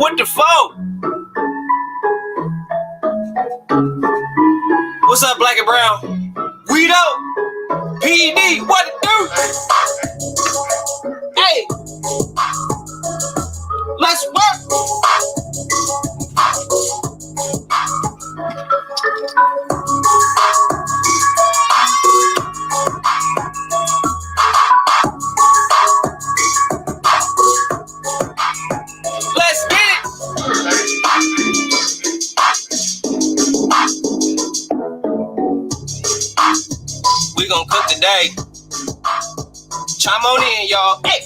with the phone? What's up, Black and Brown? Guido, PD, what it do? Hey, let's work. Let's get it. We gonna cook today. Chime on in, y'all. Hey.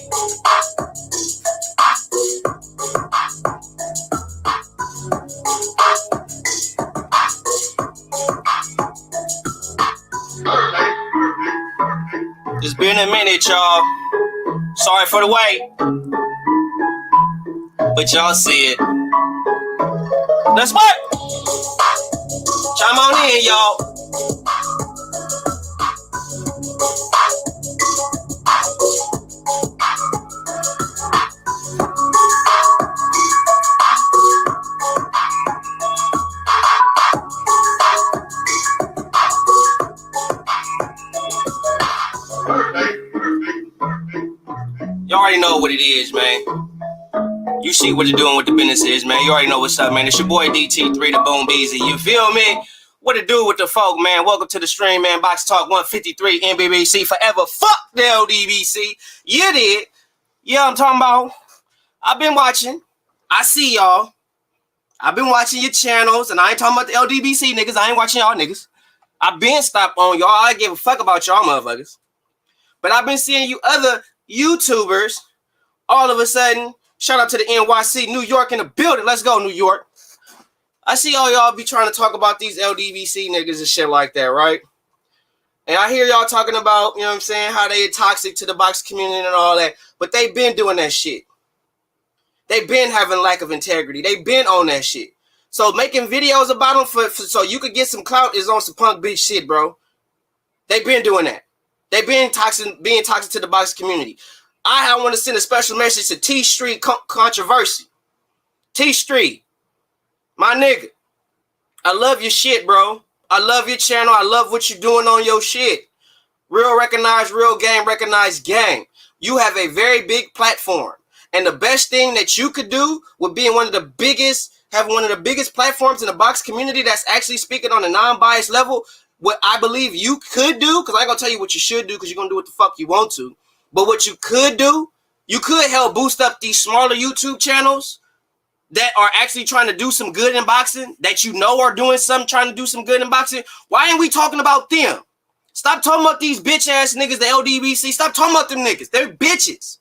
It's been a minute, y'all. Sorry for the wait. But y'all see it. Let's work. Chime on in, y'all. You already know what it is, man. You see what you're doing, what the business is, man. You already know what's up, man. It's your boy DT3, the Boom Beezy. You feel me? What it do with the folk, man? Welcome to the stream, man. Box Talk 153, NBBC4EVA. Fuck the LDBC. You did. Yeah, I'm talking about. I've been watching. I see y'all. I've been watching your channels, and I ain't talking about the LDBC niggas. I ain't watching y'all niggas. I've been stopped on y'all. I give a fuck about y'all motherfuckers. But I've been seeing you other YouTubers all of a sudden. Shout out to the NYC, New York in the building. Let's go, New York. I see all y'all be trying to talk about these LDBC niggas and shit like that, right? And I hear y'all talking about, you know what I'm saying, how they toxic to the box community and all that. But they've been doing that shit. They've been having lack of integrity. They've been on that shit. So making videos about them for so you could get some clout is on some punk bitch shit, bro. They've been doing that. They've been being toxic to the box community. I want to send a special message to T Street Controversy. T Street, my nigga, I love your shit, bro. I love your channel. I love what you're doing on your shit. Real recognized, real game, recognized gang. You have a very big platform. And the best thing that you could do would be in one of the biggest platforms in the box community that's actually speaking on a non-biased level. What I believe you could do, because I ain't gonna tell you what you should do, because you're gonna do what the fuck you want to. But what you could do, you could help boost up these smaller YouTube channels that are actually trying to do some good in boxing, that you know are doing something, trying to do some good in boxing. Why ain't we talking about them? Stop talking about these bitch ass niggas, the LDBC. Stop talking about them niggas. They're bitches.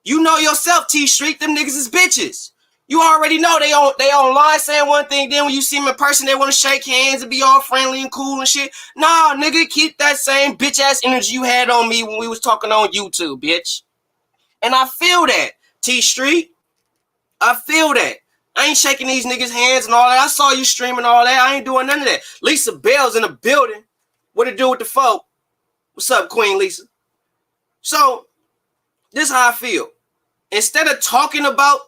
You know yourself, T Street, them niggas is bitches. You already know they online saying one thing, then when you see them in person, they want to shake hands and be all friendly and cool and shit. Nah, nigga, keep that same bitch-ass energy you had on me when we was talking on YouTube, bitch. And I feel that, T Street. I feel that. I ain't shaking these niggas' hands and all that. I saw you streaming all that. I ain't doing none of that. Lisa Bell's in the building. What it do with the folk? What's up, Queen Lisa? So, this is how I feel. Instead of talking about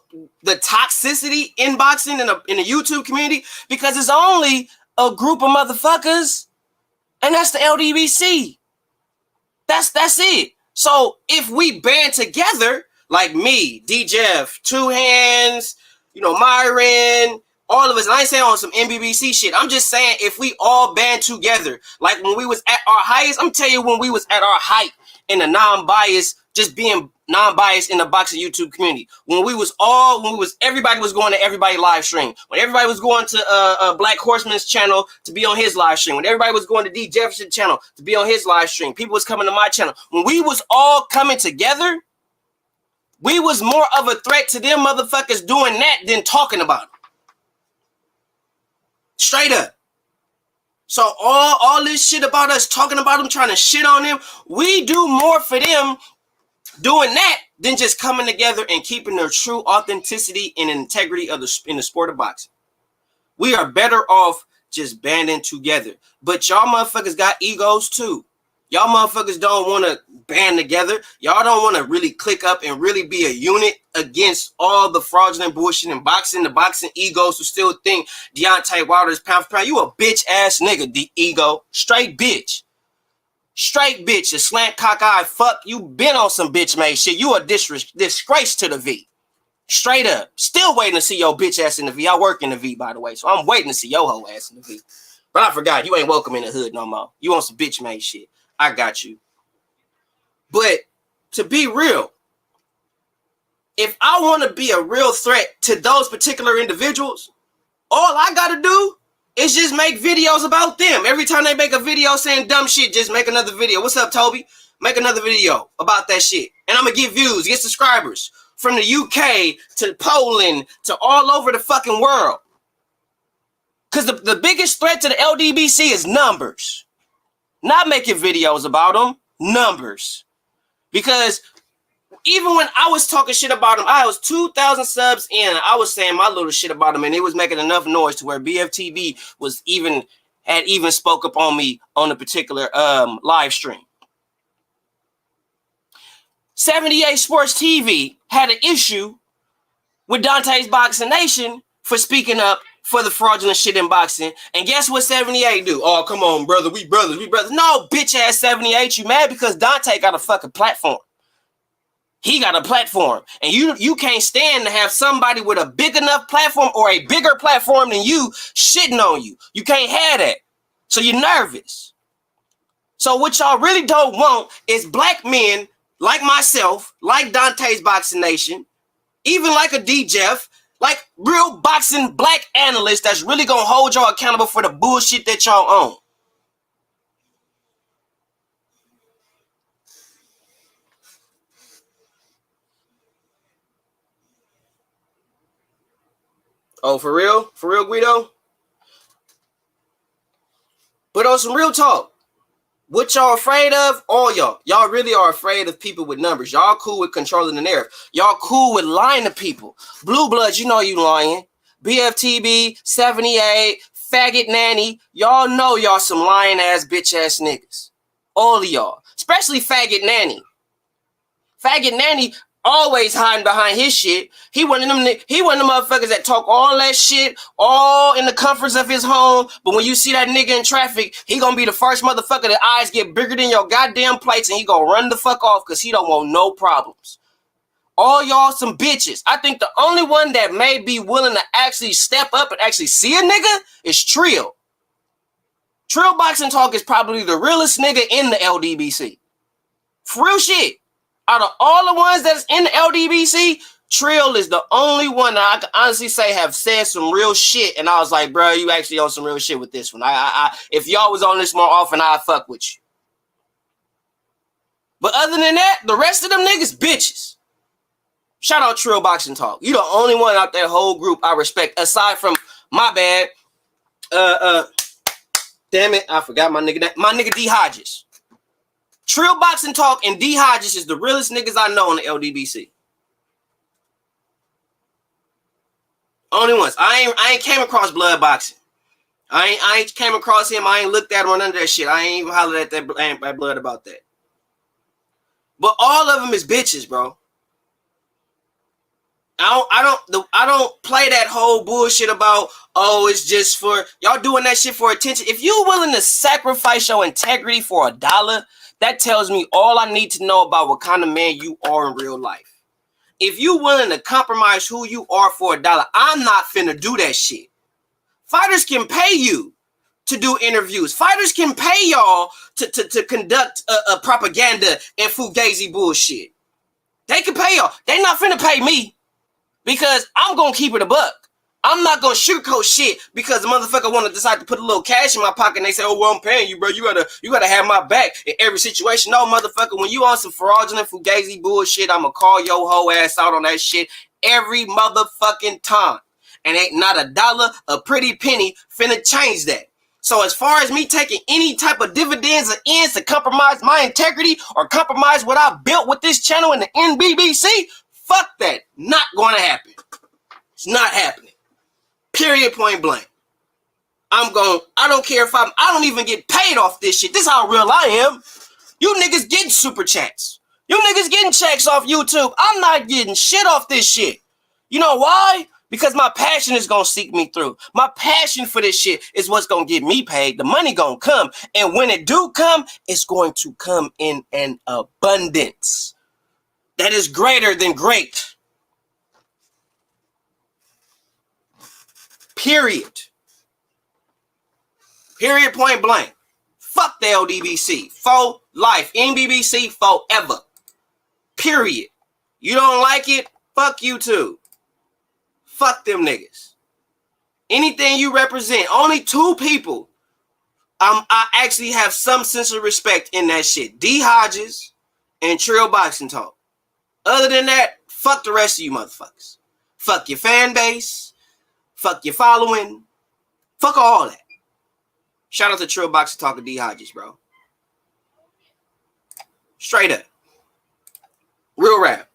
the toxicity in boxing in the YouTube community, because it's only a group of motherfuckers, and that's the LDBC. That's it. So if we band together, like me, D-Jeff, Two Hands, you know, Myron, all of us, and I ain't saying on some NBBC shit. I'm just saying if we all band together, like when we was at our highest, I'm telling you when we was at our height in the non-biased, just being non-biased in the boxing YouTube community. Everybody was going to everybody live stream. When everybody was going to Black Horseman's channel to be on his live stream. When everybody was going to D Jefferson's channel to be on his live stream. People was coming to my channel. When we was all coming together, we was more of a threat to them motherfuckers doing that than talking about it. Straight up. So all this shit about us talking about them, trying to shit on them, we do more for them doing that than just coming together and keeping their true authenticity and integrity of in the sport of boxing. We are better off just banding together. But y'all motherfuckers got egos too. Y'all motherfuckers don't want to band together. Y'all don't want to really click up and really be a unit against all the fraudulent bullshit in boxing, the boxing egos who still think Deontay Wilder is pound for pound. You a bitch ass nigga, the ego. Straight bitch. Straight bitch. A slant cock eye fuck. You been on some bitch made shit. You a disgrace to the V. Straight up. Still waiting to see your bitch ass in the V. I work in the V, by the way, so I'm waiting to see your whole ass in the V. But I forgot, you ain't welcome in the hood no more. You on some bitch made shit. I got you. But to be real, if I want to be a real threat to those particular individuals, all I got to do is just make videos about them. Every time they make a video saying dumb shit, just make another video. What's up, Toby? Make another video about that shit. And I'm going to get views, get subscribers from the UK to Poland to all over the fucking world. Because the biggest threat to the LDBC is numbers. Not making videos about them, numbers. Because even when I was talking shit about them, I was 2,000 subs in. I was saying my little shit about them, and it was making enough noise to where BFTV had even spoke up on me on a particular live stream. 78 Sports TV had an issue with Dante's Boxing Nation for speaking up for the fraudulent shit in boxing. And guess what 78 do? Oh, come on, brother. We brothers. No, bitch ass 78. You mad because Dante got a fucking platform. He got a platform. And you can't stand to have somebody with a big enough platform or a bigger platform than you shitting on you. You can't have that. So you're nervous. So what y'all really don't want is black men like myself, like Dante's Boxing Nation, even like a D-Jeff, like real boxing black analysts that's really gonna hold y'all accountable for the bullshit that y'all own. Oh, for real? For real, Guido? But on some real talk, what y'all afraid of? All y'all. Y'all really are afraid of people with numbers. Y'all cool with controlling the narrative. Y'all cool with lying to people. Blue Bloods, you know you lying. BFTB, 78, Faggot Nanny. Y'all know y'all some lying ass bitch ass niggas. All of y'all. Especially Faggot Nanny. Faggot Nanny always hiding behind his shit. He one of them motherfuckers that talk all that shit, all in the comforts of his home. But when you see that nigga in traffic, he gonna be the first motherfucker that eyes get bigger than your goddamn plates, and he gonna run the fuck off because he don't want no problems. All y'all some bitches. I think the only one that may be willing to actually step up and actually see a nigga is Trill. Trill Boxing Talk is probably the realest nigga in the LDBC. For real shit. Out of all the ones that's in the LDBC, Trill is the only one that I can honestly say have said some real shit. And I was like, bro, you actually on some real shit with this one. If y'all was on this more often, I'd fuck with you. But other than that, the rest of them niggas, bitches. Shout out Trill Boxing Talk. You the only one out that whole group I respect, aside from my bad. Damn it, I forgot my nigga D Hodges. Trill Boxing Talk and D Hodges is the realest niggas I know in the LDBC. Only ones. I ain't came across Blood Boxing. I ain't came across him. I ain't looked at him or none of that shit. I ain't even hollered at that Blood about that. But all of them is bitches, bro. I don't play that whole bullshit about, oh, it's just for y'all doing that shit for attention. If you willing to sacrifice your integrity for $1, that tells me all I need to know about what kind of man you are in real life. If you willing to compromise who you are for $1, I'm not finna do that shit. Fighters can pay you to do interviews. Fighters can pay y'all to conduct a propaganda and fugazi bullshit. They can pay y'all. They not finna pay me because I'm gonna keep it a buck. I'm not gonna sugarcoat shit because the motherfucker want to decide to put a little cash in my pocket and they say, oh, well, I'm paying you, bro. You gotta have my back in every situation. No, motherfucker, when you on some fraudulent fugazi bullshit, I'ma call your whole ass out on that shit every motherfucking time. And ain't not $1, a pretty penny finna change that. So as far as me taking any type of dividends or ends to compromise my integrity or compromise what I built with this channel in the NBBC, fuck that. Not gonna happen. It's not happening. Period, point blank. I don't care if I don't even get paid off this shit. This is how real I am. You niggas getting super chats. You niggas getting checks off YouTube. I'm not getting shit off this shit. You know why? Because my passion is going to seek me through. My passion for this shit is what's going to get me paid. The money going to come. And when it do come, it's going to come in an abundance that is greater than great. Period. Period, point blank. Fuck the LDBC. For life. NBBC forever. Period. You don't like it? Fuck you too. Fuck them niggas. Anything you represent, only two people I actually have some sense of respect in that shit. D Hodges and Trill Boxing Talk. Other than that, fuck the rest of you motherfuckers. Fuck your fan base. Fuck your following. Fuck all that. Shout out to Trill Boxing Talk and D Hodges, bro. Straight up. Real rap.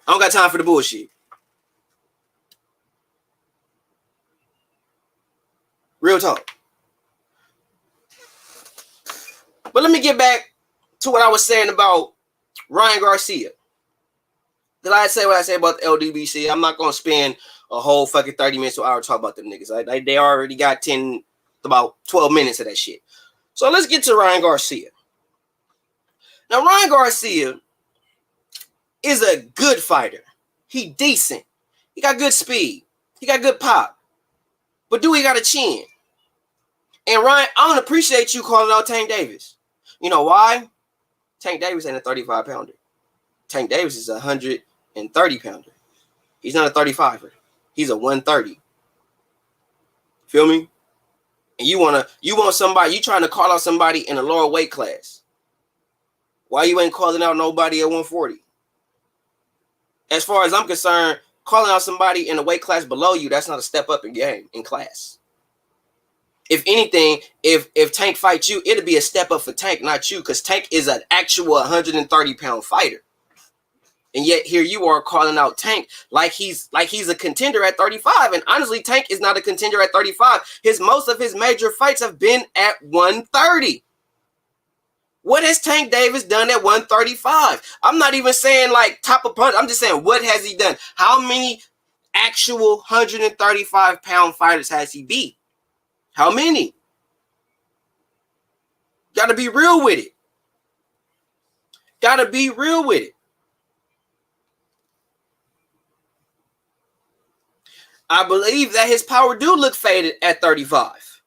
I don't got time for the bullshit. Real talk. But let me get back to what I was saying about Ryan Garcia. Did I say what I say about the LDBC? I'm not going to spend a whole fucking 30 minutes to an hour talk about them niggas. They already got about 12 minutes of that shit. So let's get to Ryan Garcia. Now, Ryan Garcia is a good fighter. He decent. He got good speed. He got good pop. But do he got a chin? And Ryan, I don't appreciate you calling out Tank Davis. You know why? Tank Davis ain't a 35-pounder. Tank Davis is a 130-pounder. He's not a 35er. He's a 130. Feel me? And you want somebody, you trying to call out somebody in a lower weight class. Why you ain't calling out nobody at 140? As far as I'm concerned, calling out somebody in a weight class below you, that's not a step up in game, in class. If anything, if Tank fights you, it'll be a step up for Tank, not you, because Tank is an actual 130-pound fighter. And yet here you are calling out Tank like he's a contender at 35. And honestly, Tank is not a contender at 35. Most of his major fights have been at 130. What has Tank Davis done at 135? I'm not even saying like top of punch. I'm just saying, what has he done? How many actual 135-pound fighters has he beat? How many? Gotta be real with it. Gotta be real with it. I believe that his power do look faded at 35.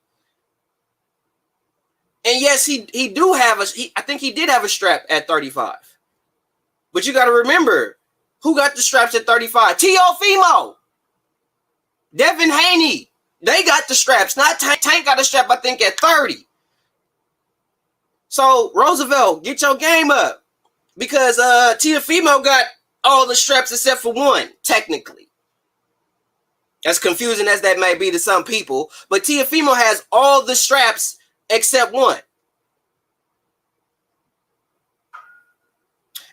And yes, he do have I think he did have a strap at 35. But you got to remember, who got the straps at 35? Teofimo. Devin Haney. They got the straps. Not Tank. Tank got a strap, I think, at 30. So, Roosevelt, get your game up. Because Teofimo got all the straps except for one, technically. As confusing as that may be to some people. But Teofimo has all the straps except one.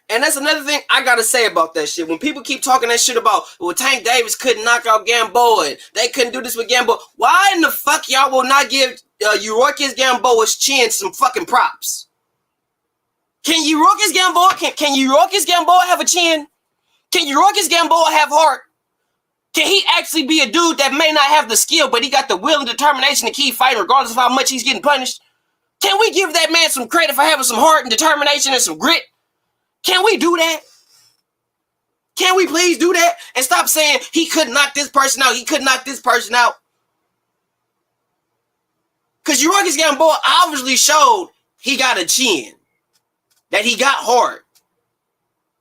And that's another thing I got to say about that shit. When people keep talking that shit about, well, Tank Davis couldn't knock out Gamboa and they couldn't do this with Gamboa. Why in the fuck y'all will not give Yuriorkis Gamboa's chin some fucking props? Can Yuriorkis Gamboa have a chin? Can Yuriorkis Gamboa have heart? Can he actually be a dude that may not have the skill, but he got the will and determination to keep fighting regardless of how much he's getting punished? Can we give that man some credit for having some heart and determination and some grit? Can we do that? Can we please do that? And stop saying he could knock this person out. He could knock this person out. Because Yuriorkis Gamboa obviously showed he got a chin. That he got heart.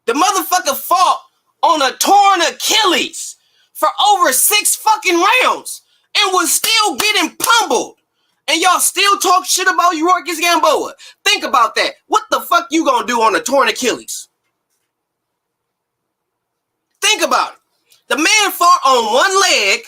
The motherfucker fought on a torn Achilles for over 6 fucking rounds and was still getting pummeled. And y'all still talk shit about Yuriorkis Gamboa. Think about that. What the fuck you gonna do on a torn Achilles? Think about it. The man fought on one leg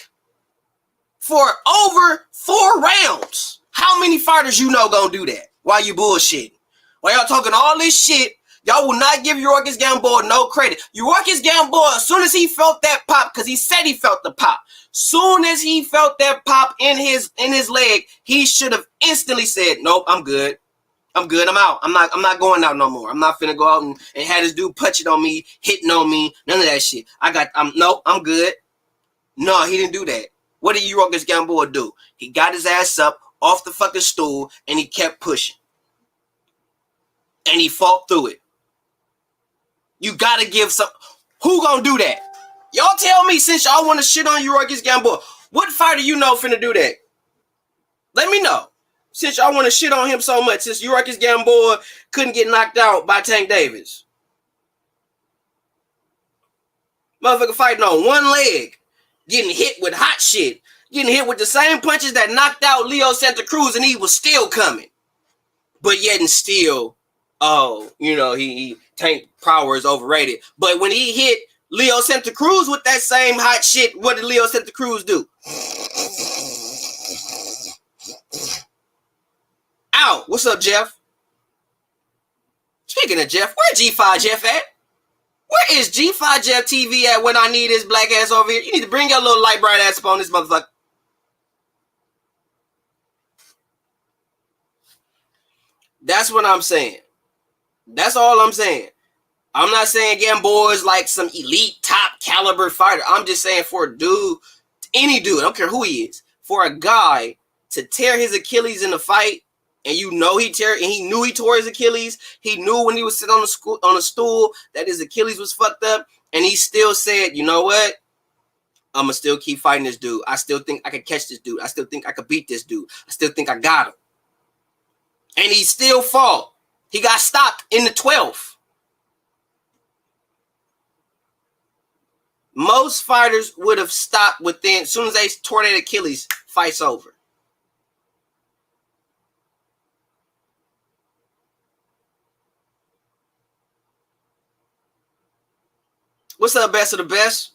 for over 4 rounds. How many fighters you know gonna do that while you bullshitting? While y'all talking all this shit, y'all will not give Yuriorkis Gamboa no credit. Yuriorkis Gamboa, as soon as he felt that pop, because he said he felt the pop, soon as he felt that pop in his leg, he should have instantly said, nope, I'm good. I'm good. I'm out. I'm not going out no more. I'm not finna go out and have this dude punching on me, hitting on me. None of that shit. No, I'm good. No, he didn't do that. What did Ruckus Gamboa do? He got his ass up off the fucking stool and he kept pushing. And he fought through it. You gotta give some. Who gonna do that? Y'all tell me, since y'all want to shit on Ruckus Gamboa, what fighter you know finna do that? Let me know. Since y'all want to shit on him so much, since Ruckus Gamboa couldn't get knocked out by Tank Davis. Motherfucker fighting on one leg, getting hit with hot shit, getting hit with the same punches that knocked out Leo Santa Cruz, and he was still coming. But yet and still, Tank power is overrated. But when he hit Leo Santa Cruz with that same hot shit, what did Leo Santa Cruz do? Ow, what's up, Jeff? Speaking of Jeff, where G5 Jeff at? Where is G5 Jeff TV at when I need his black ass over here? You need to bring your little light bright ass up on this motherfucker. That's what I'm saying. That's all I'm saying. I'm not saying Gamboa is like some elite top caliber fighter. I'm just saying for a dude, any dude, I don't care who he is, for a guy to tear his Achilles in the fight, and he knew he tore his Achilles. He knew when he was sitting on the stool that his Achilles was fucked up, and he still said, you know what? I'm gonna still keep fighting this dude. I still think I could catch this dude. I still think I could beat this dude. I still think I got him. And he still fought. He got stopped in the 12th. Most fighters would have stopped as soon as they tore their Achilles, fight's over. What's up, best of the best?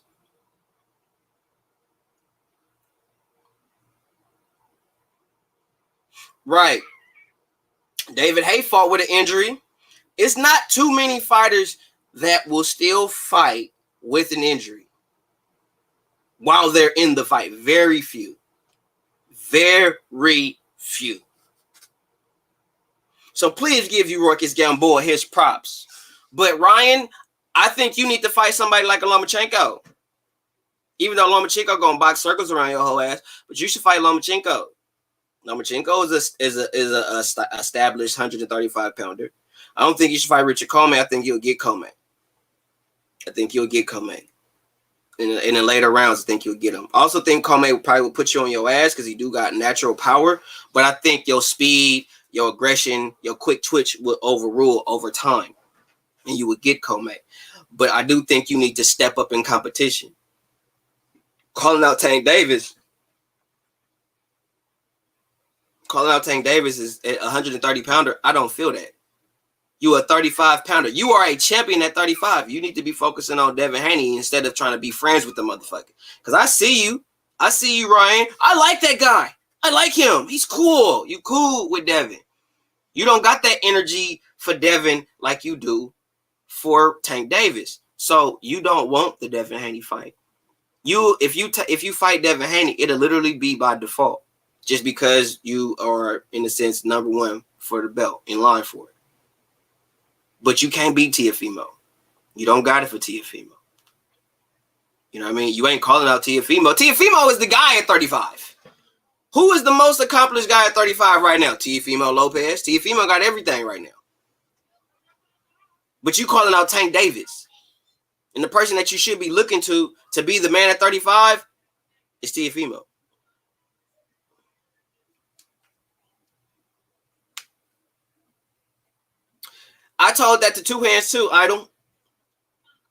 Right. David Haye fought with an injury. It's not too many fighters that will still fight with an injury while they're in the fight. Very few. Very few. So please give Ruckus Gamboa his props. But Ryan, I think you need to fight somebody like a Lomachenko. Even though Lomachenko gonna box circles around your whole ass, but you should fight Lomachenko. Lomachenko is a established 135 pounder. I don't think you should fight Richard Coleman. I think you'll get Coleman. In the later rounds, I think you'll get him. I also think Coleman probably will put you on your ass because he do got natural power. But I think your speed, your aggression, your quick twitch will overrule over time, and you would get Coleman. But I do think you need to step up in competition. Calling out Tank Davis is a 130 pounder. I don't feel that. You a 35 pounder. You are a champion at 35. You need to be focusing on Devin Haney instead of trying to be friends with the motherfucker. Because I see you, Ryan. I like that guy. I like him. He's cool. You cool with Devin. You don't got that energy for Devin like you do for Tank Davis. So you don't want the Devin Haney fight. If you fight Devin Haney, it'll literally be by default. Just because you are, in a sense, number one for the belt, in line for it. But you can't beat Teofimo. You don't got it for Teofimo. You know what I mean? You ain't calling out Teofimo. Teofimo is the guy at 35. Who is the most accomplished guy at 35 right now? Teofimo Lopez. Teofimo got everything right now. But you calling out Tank Davis. And the person that you should be looking to be the man at 35 is Teofimo. I told that to Two Hands too, Idol.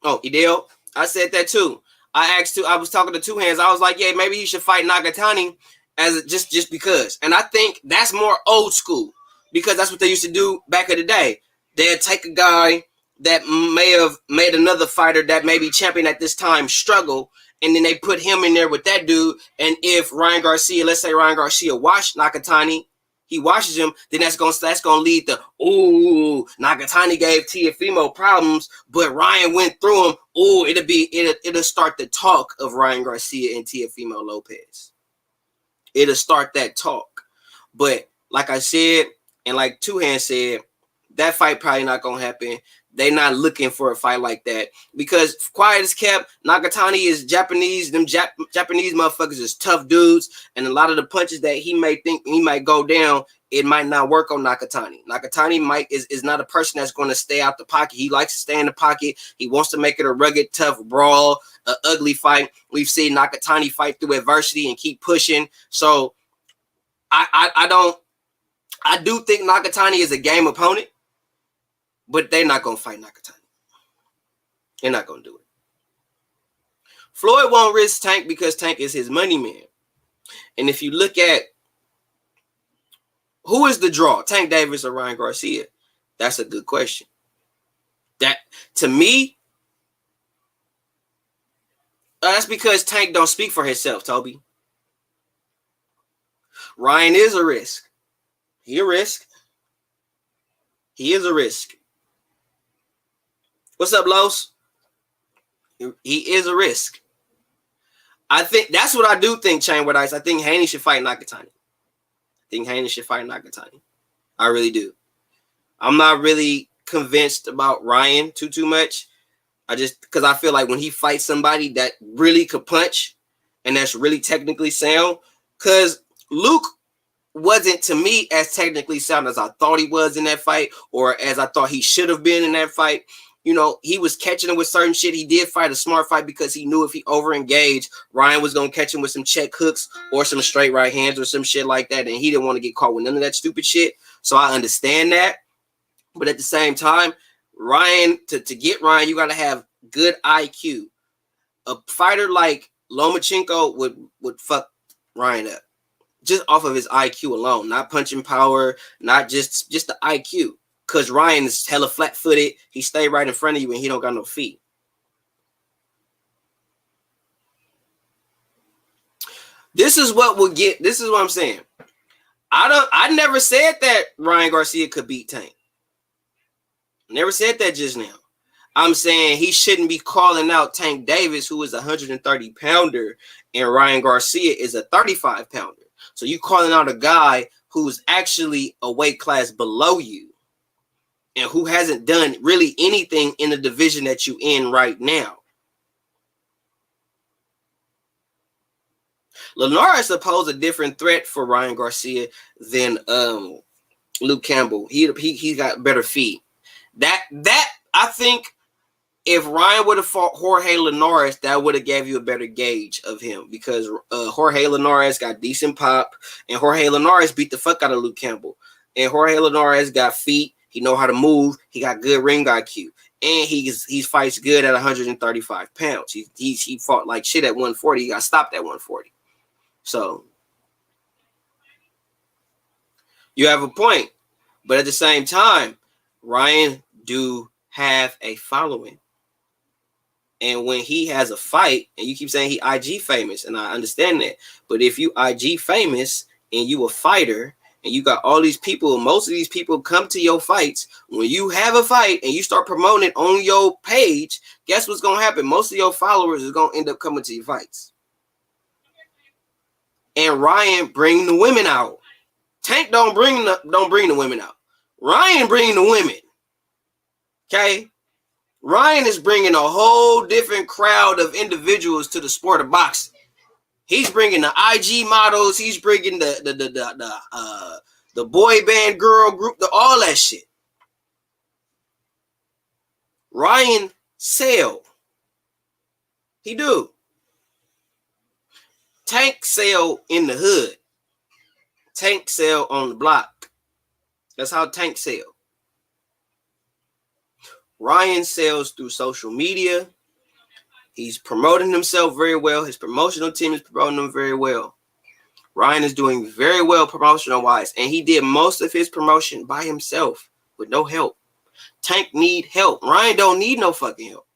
Oh, Ideo. I said that too. I was talking to Two Hands. I was like, yeah, maybe he should fight Nakatani as just because. And I think that's more old school because that's what they used to do back in the day. They'd take a guy that may have made another fighter that may be champion at this time struggle, and then they put him in there with that dude. And if let's say Ryan Garcia washed Nakatani, he washes him, then that's gonna lead to Nakatani gave Teofimo problems, but Ryan went through him. It'll start the talk of Ryan Garcia and Teofimo Lopez. It'll start that talk. But like I said, And like Two Hands said, that fight probably not gonna happen. They not looking for a fight like that because quiet as kept, Nakatani is Japanese. Them Japanese motherfuckers is tough dudes, and a lot of the punches that he may think he might go down, it might not work on Nakatani. Nakatani is not a person that's going to stay out the pocket. He likes to stay in the pocket. He wants to make it a rugged, tough brawl, an ugly fight. We've seen Nakatani fight through adversity and keep pushing. So I do think Nakatani is a game opponent, but they're not going to fight Nakatani. They're not going to do it. Floyd won't risk Tank because Tank is his money man. And if you look at who is the draw, Tank Davis or Ryan Garcia, that's a good question. That, to me, that's because Tank don't speak for himself, Toby. Ryan is a risk. He a risk. He is a risk. What's up, Los? He is a risk. I think that's what I do think, Chain with Ice. I think Haney should fight Nakatani. I really do. I'm not really convinced about Ryan too much. Because I feel like when he fights somebody that really could punch and that's really technically sound, because Luke wasn't, to me, as technically sound as I thought he was in that fight or as I thought he should have been in that fight. You know, he was catching him with certain shit. He did fight a smart fight because he knew if he over-engaged, Ryan was going to catch him with some check hooks or some straight right hands or some shit like that, and he didn't want to get caught with none of that stupid shit. So I understand that. But at the same time, Ryan, to get Ryan, you got to have good IQ. A fighter like Lomachenko would fuck Ryan up just off of his IQ alone, not punching power, not just the IQ. Because Ryan is hella flat-footed. He stay right in front of you and he don't got no feet. This is what I'm saying. I never said that Ryan Garcia could beat Tank. Never said that just now. I'm saying he shouldn't be calling out Tank Davis, who is a 130-pounder, and Ryan Garcia is a 35-pounder. So you calling out a guy who's actually a weight class below you and who hasn't done really anything in the division that you in right now. Linares posed a different threat for Ryan Garcia than Luke Campbell. He got better feet. That I think if Ryan would have fought Jorge Linares, that would have gave you a better gauge of him because Jorge Linares got decent pop and Jorge Linares beat the fuck out of Luke Campbell. And Jorge Linares got feet. He know how to move. He got good ring IQ, and he fights good at 135 pounds. He fought like shit at 140. He got stopped at 140. So you have a point, but at the same time, Ryan do have a following, and when he has a fight, and you keep saying he IG famous, and I understand that, but if you IG famous and you a fighter. And you got all these people, most of these people come to your fights. When you have a fight and you start promoting it on your page, guess what's going to happen? Most of your followers is going to end up coming to your fights. And Ryan bring the women out. Tank don't bring the women out. Ryan bring the women. Okay? Ryan is bringing a whole different crowd of individuals to the sport of boxing. He's bringing the IG models. He's bringing the boy band girl group, all that shit. Ryan sell. He do. Tank sell in the hood. Tank sell on the block. That's how Tank sell. Ryan sells through social media. He's promoting himself very well. His promotional team is promoting him very well. Ryan is doing very well promotional-wise, and he did most of his promotion by himself with no help. Tank need help. Ryan don't need no fucking help.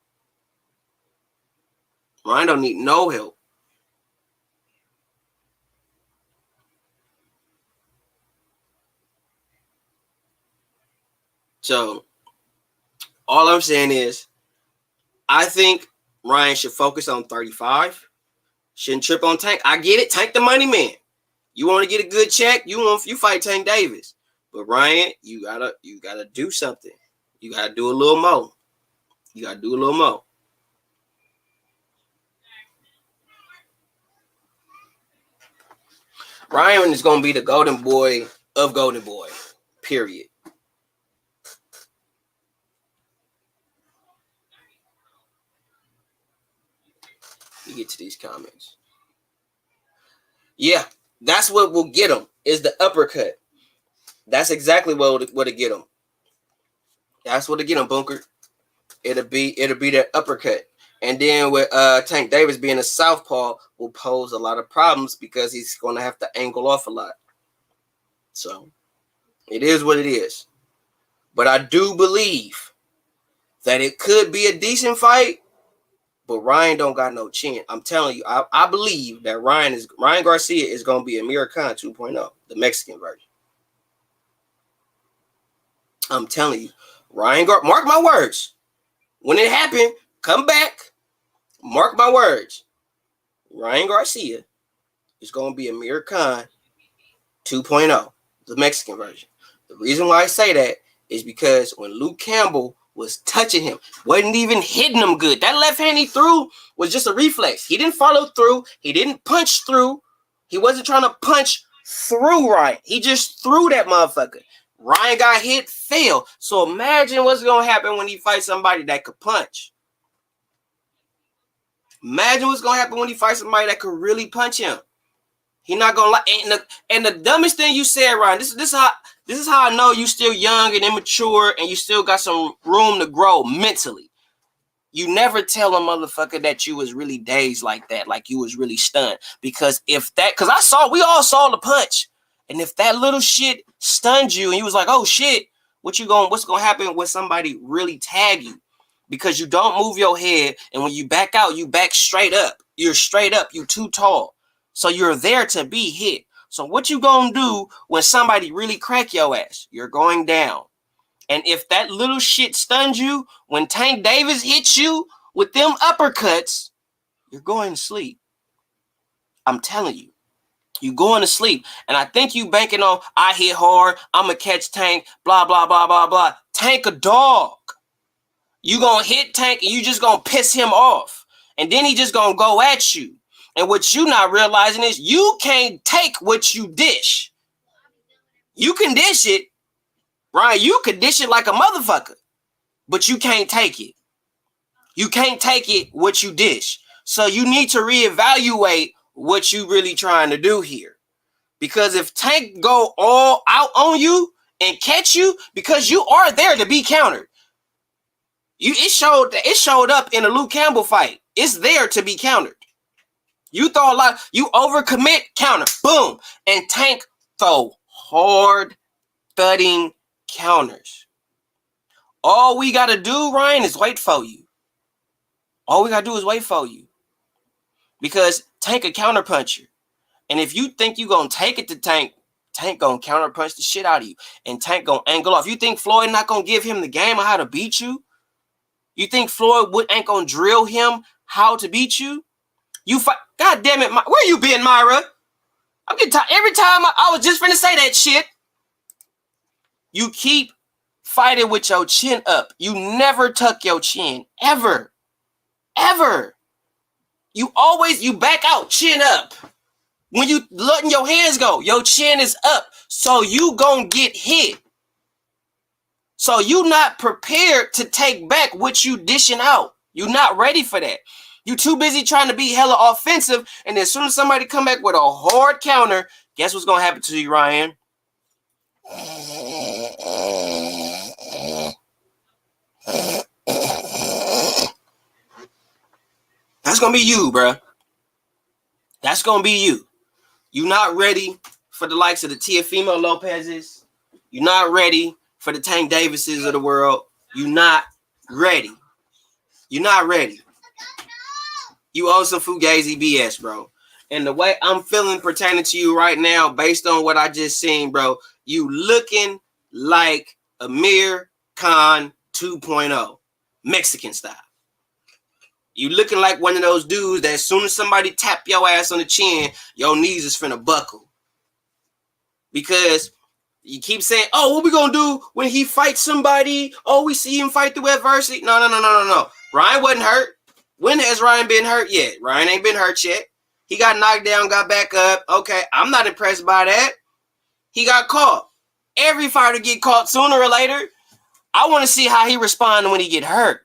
Ryan don't need no help. So, all I'm saying is, I think Ryan should focus on 35. Shouldn't trip on Tank. I get it. Tank the money man. You want to get a good check? You fight Tank Davis. But Ryan, you gotta do something. You gotta do a little more. You gotta do a little more. Ryan is gonna be the golden boy of Golden Boy. Period. You get to these comments. Yeah, that's what will get him. Is the uppercut. That's exactly what'll get him. That's what'll get him, Bunker. It'll be that uppercut. And then with Tank Davis being a southpaw will pose a lot of problems because he's going to have to angle off a lot. So it is what it is. But I do believe that it could be a decent fight, but Ryan don't got no chin. I'm telling you, I believe that Ryan Garcia is going to be Amir Khan 2.0, the Mexican version. I'm telling you, mark my words. When it happened, come back. Mark my words. Ryan Garcia is going to be Amir Khan 2.0, the Mexican version. The reason why I say that is because when Luke Campbell was touching him, wasn't even hitting him good. That left hand he threw was just a reflex. He didn't follow through. He didn't punch through. He wasn't trying to punch through Ryan. He just threw that motherfucker. Ryan got hit, fell. So imagine what's going to happen when he fights somebody that could punch. Imagine what's going to happen when he fights somebody that could really punch him. He not going to like. And the dumbest thing you said, Ryan, this is how I know you still young and immature and you still got some room to grow mentally. You never tell a motherfucker that you was really dazed like that, like you was really stunned. Because we all saw the punch. And if that little shit stunned you and you was like, oh shit, what's gonna happen when somebody really tag you? Because you don't move your head, and when you back out, you back straight up. You're straight up, you too tall. So you're there to be hit. So what you gonna do when somebody really crack your ass? You're going down. And if that little shit stuns you, when Tank Davis hits you with them uppercuts, you're going to sleep. I'm telling you. You going to sleep. And I think you banking on, I hit hard, I'm going to catch Tank, blah, blah, blah, blah, blah. Tank a dog. You going to hit Tank and you just going to piss him off. And then he just going to go at you. And what you not realizing is you can't take what you dish. You can dish it. Ryan, you can dish it like a motherfucker. But you can't take it. You can't take it what you dish. So you need to reevaluate what you really trying to do here. Because if Tank go all out on you and catch you, because you are there to be countered. It showed up in a Luke Campbell fight. It's there to be countered. You throw a lot, you overcommit, counter, boom. And Tank throw hard thudding counters. All we gotta do, Ryan, is wait for you. All we gotta do is wait for you. Because Tank a counter puncher. And if you think you gonna take it to Tank, Tank gonna counter punch the shit out of you. And Tank gonna angle off. You think Floyd not gonna give him the game on how to beat you? You think Floyd ain't gonna drill him how to beat you? You fight. God damn it, where you been, Myra? I'm getting tired. Every time I was just finna say that shit. You keep fighting with your chin up. You never tuck your chin. Ever. Ever. You back out, chin up. When you letting your hands go, your chin is up. So you gonna get hit. So you not prepared to take back what you dishing out. You not ready for that. You too busy trying to be hella offensive. And as soon as somebody come back with a hard counter, guess what's gonna happen to you, Ryan? That's gonna be you, bro. That's gonna be you. You're not ready for the likes of the Teofimo Lopez's. You're not ready for the Tank Davises of the world. You're not ready. You're not ready. You owe some Fugazi BS, bro. And the way I'm feeling pertaining to you right now, based on what I just seen, bro, you looking like Amir Khan 2.0, Mexican style. You looking like one of those dudes that as soon as somebody tap your ass on the chin, your knees is finna buckle. Because You keep saying, oh, what we gonna do when he fights somebody? Oh, we see him fight through adversity. No. Ryan wasn't hurt. When has Ryan been hurt yet? Ryan ain't been hurt yet. He got knocked down, got back up. Okay, I'm not impressed by that. He got caught. Every fighter get caught sooner or later. I want to see how he responds when he get hurt.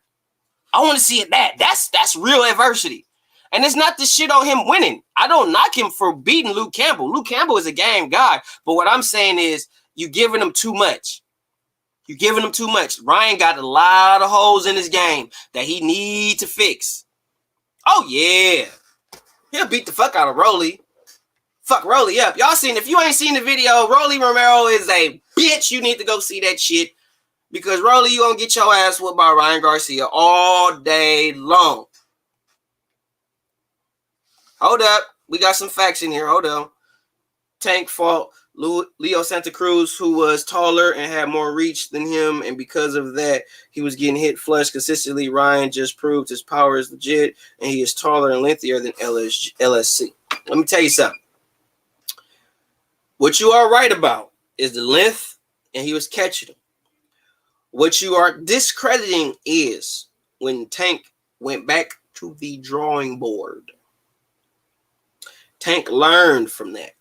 I want to see it that's real adversity. And it's not the shit on him winning. I don't knock him for beating Luke Campbell. Luke Campbell is a game guy. But what I'm saying is you giving him too much. You're giving him too much. Ryan got a lot of holes in his game that he need to fix. Oh, yeah. He'll beat the fuck out of Rolly. Fuck Rolly up. Y'all seen, if you ain't seen the video, Rolly Romero is a bitch. You need to go see that shit. Because Rolly, you gonna get your ass whooped by Ryan Garcia all day long. Hold up. We got some facts in here. Hold on. Tank fought Leo Santa Cruz, who was taller and had more reach than him. And because of that, he was getting hit flush consistently. Ryan just proved his power is legit. And he is taller and lengthier than LSC. Let me tell you something. What you are right about is the length, and he was catching him. What you are discrediting is when Tank went back to the drawing board. Tank learned from that.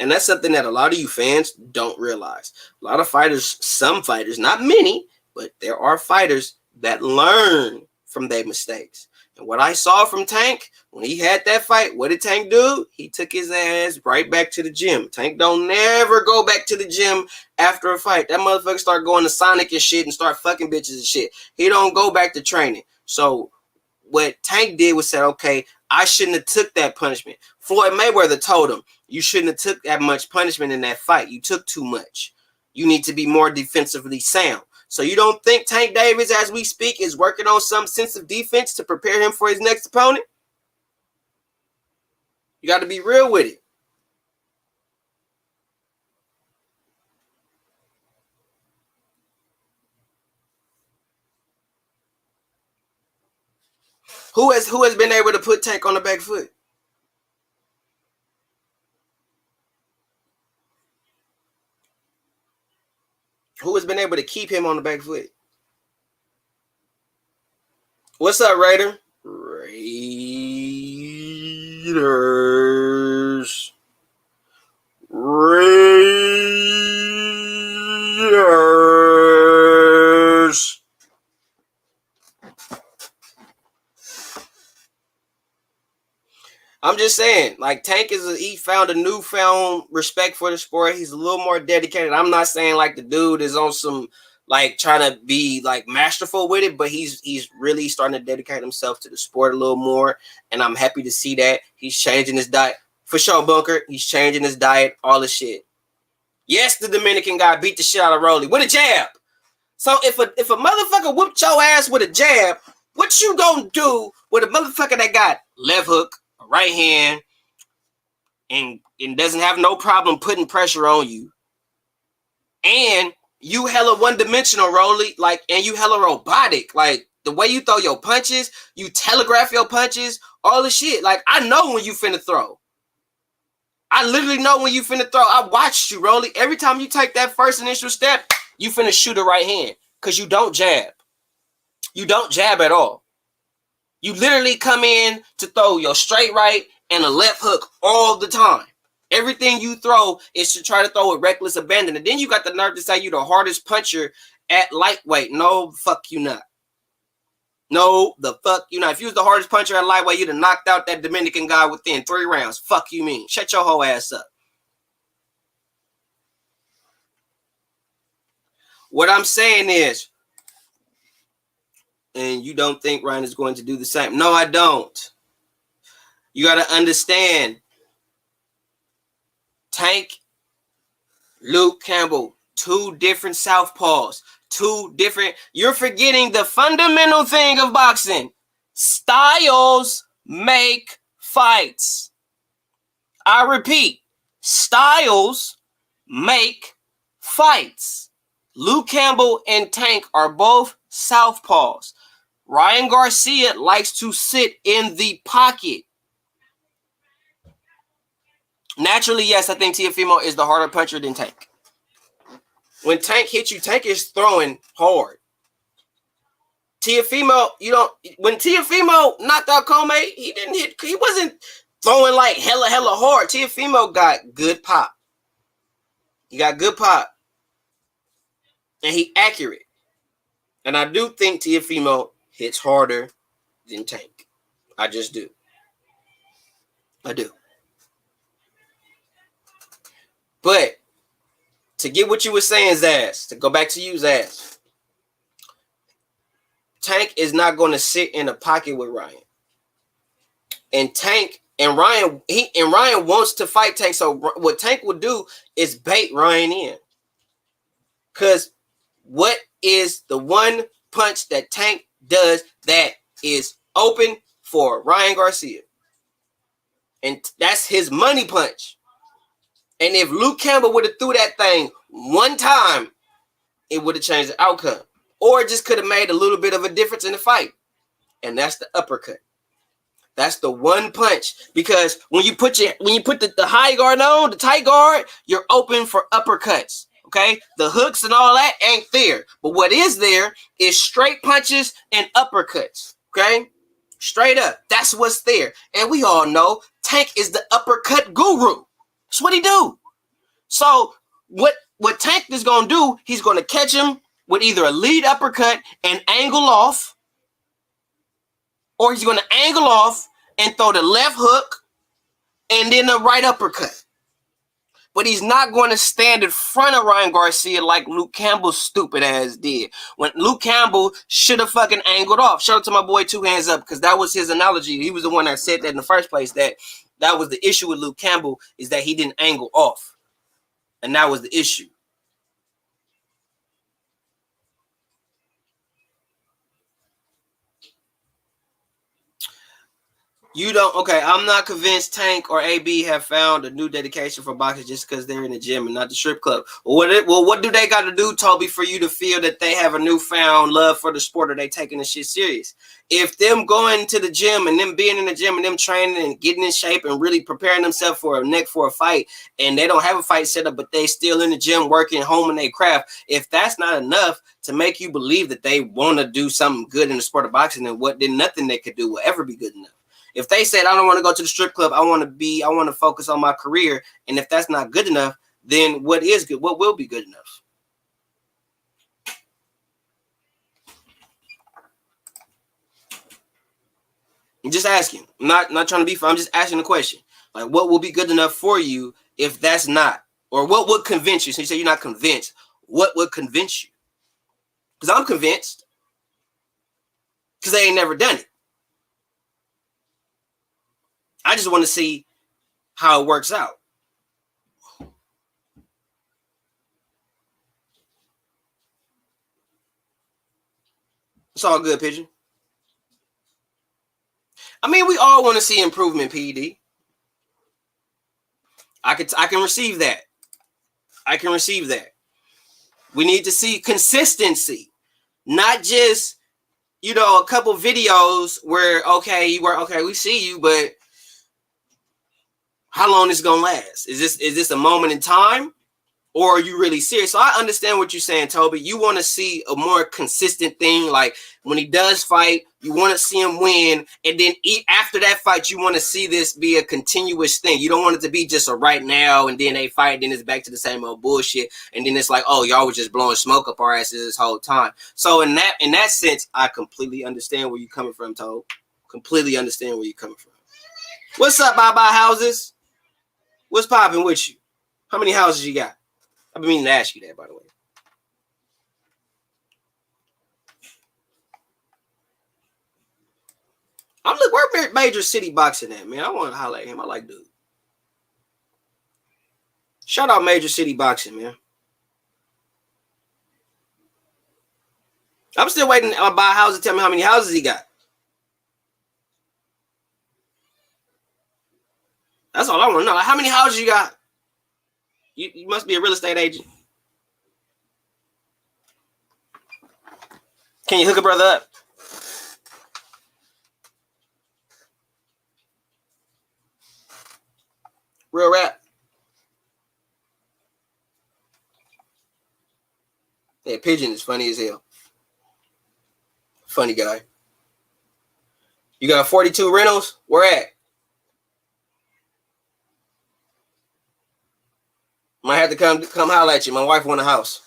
And that's something that a lot of you fans don't realize. A lot of fighters, some fighters, not many, but there are fighters that learn from their mistakes. And what I saw from Tank, when he had that fight, what did Tank do? He took his ass right back to the gym. Tank don't never go back to the gym after a fight. That motherfucker start going to Sonic and shit and start fucking bitches and shit. He don't go back to training. So what Tank did was said, okay, I shouldn't have took that punishment. Floyd Mayweather told him, you shouldn't have took that much punishment in that fight. You took too much. You need to be more defensively sound. So you don't think Tank Davis, as we speak, is working on some sense of defense to prepare him for his next opponent? You got to be real with it. Who has been able to put Tank on the back foot? Who has been able to keep him on the back foot? What's up, Raider? Raiders. I'm just saying, like, Tank he found a newfound respect for the sport. He's a little more dedicated. I'm not saying like the dude is on some like trying to be like masterful with it, but he's really starting to dedicate himself to the sport a little more. And I'm happy to see that. He's changing his diet. For sure, Bunker. He's changing his diet, all the shit. Yes, the Dominican guy beat the shit out of Rolly with a jab. So if a motherfucker whooped your ass with a jab, what you gonna do with a motherfucker that got left hook, right hand, and doesn't have no problem putting pressure on you, and you hella one-dimensional, Rolly, like, and you hella robotic, like the way you throw your punches, you telegraph your punches, all the shit. Like, I know when you finna throw. I literally know when you finna throw. I watched you, Rolly. Every time you take that first initial step, you finna shoot a right hand because you don't jab. You don't jab at all. You literally come in to throw your straight right and a left hook all the time. Everything you throw is to try to throw with reckless abandon. And then you got the nerve to say you're the hardest puncher at lightweight. No, fuck you not. No, the fuck you not. If you was the hardest puncher at lightweight, you'd have knocked out that Dominican guy within 3 rounds. Fuck you mean. Shut your whole ass up. What I'm saying is, and you don't think Ryan is going to do the same. No, I don't. You got to understand, Tank, Luke Campbell, 2 different southpaws, 2 different. You're forgetting the fundamental thing of boxing. Styles make fights. I repeat, styles make fights. Luke Campbell and Tank are both southpaws. Ryan Garcia likes to sit in the pocket. Naturally, yes, I think Teofimo is the harder puncher than Tank. When Tank hits you, Tank is throwing hard. Teofimo, you don't. When Teofimo knocked out Comey, he didn't hit. He wasn't throwing like hella hard. Teofimo got good pop. He got good pop, and he accurate. And I do think Teofimo hits harder than Tank. I just do. I do. But to get what you were saying, Zaz, to go back to you, Zaz, Tank is not going to sit in a pocket with Ryan. And Tank and Ryan, Ryan wants to fight Tank. So what Tank will do is bait Ryan in. Because what is the one punch that Tank does that is open for Ryan Garcia? And that's his money punch. And if Luke Campbell would have threw that thing one time, it would have changed the outcome. Or it just could have made a little bit of a difference in the fight. And that's the uppercut. That's the one punch. Because when you put the high guard on, the tight guard, you're open for uppercuts. Okay? The hooks and all that ain't there. But what is there is straight punches and uppercuts. Okay? Straight up. That's what's there. And we all know Tank is the uppercut guru. That's what he do. So what Tank is going to do, he's going to catch him with either a lead uppercut and angle off, or he's going to angle off and throw the left hook and then the right uppercut. But he's not going to stand in front of Ryan Garcia like Luke Campbell's stupid ass did. When Luke Campbell should have fucking angled off. Shout out to my boy Two Hands Up, because that was his analogy. He was the one that said that in the first place, that was the issue with Luke Campbell, is that he didn't angle off. And that was the issue. You don't, okay, I'm not convinced Tank or AB have found a new dedication for boxing just because they're in the gym and not the strip club. Well, what do they got to do, Toby, for you to feel that they have a newfound love for the sport, or they taking the shit serious? If them going to the gym and them being in the gym and them training and getting in shape and really preparing themselves for a fight, and they don't have a fight set up, but they still in the gym working, homing their craft, if that's not enough to make you believe that they want to do something good in the sport of boxing, then nothing they could do will ever be good enough. If they said, I don't want to go to the strip club, I want to focus on my career, and if that's not good enough, then what is good? What will be good enough? I'm just asking. I'm not trying to be fun. I'm just asking the question. Like, what will be good enough for you if that's not? Or what would convince you? So you say you're not convinced. What would convince you? Because I'm convinced. Because they ain't never done it. I just want to see how it works out. It's all good, Pigeon. I mean, we all want to see improvement, PED. I can receive that. I can receive that. We need to see consistency, not just, a couple videos where, we see you, but how long is it gonna last? Is this a moment in time, or are you really serious? So I understand what you're saying, Toby. You want to see a more consistent thing. Like when he does fight, you want to see him win, and then after that fight, you want to see this be a continuous thing. You don't want it to be just a right now, and then they fight, then it's back to the same old bullshit, and then it's like, oh, y'all was just blowing smoke up our asses this whole time. So in that sense, I completely understand where you're coming from, Toby. Completely understand where you're coming from. What's up, bye houses? What's popping with you? How many houses you got? I've been meaning to ask you that, by the way. Where Major City Boxing at, man? I want to holler at him. I like dude. Shout out Major City Boxing, man. I'm still waiting to buy a house to tell me how many houses he got. That's all I want to know. Like, how many houses you got? You must be a real estate agent. Can you hook a brother up? Real rap. Yeah, Pigeon is funny as hell. Funny guy. You got 42 rentals? Where at? Might have to come holler at you. My wife want a house.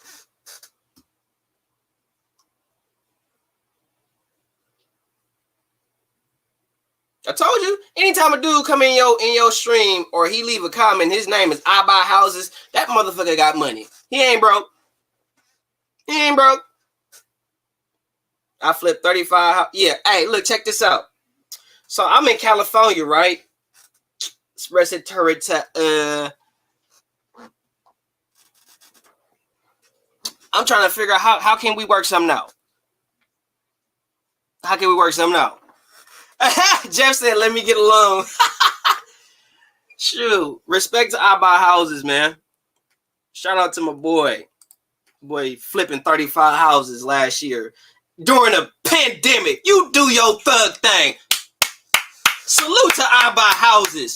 I told you, anytime a dude come in your stream or he leave a comment, his name is I Buy Houses, that motherfucker got money. He ain't broke. He ain't broke. I flipped 35. Yeah, hey, look, check this out. So I'm in California, right? I'm trying to figure out how can we work something out. How can we work something out? Jeff said, let me get a loan. Shoot. Respect to I Buy Houses, man. Shout out to my boy. Boy, flipping 35 houses last year. During a pandemic. You do your thug thing. Salute to I Buy Houses.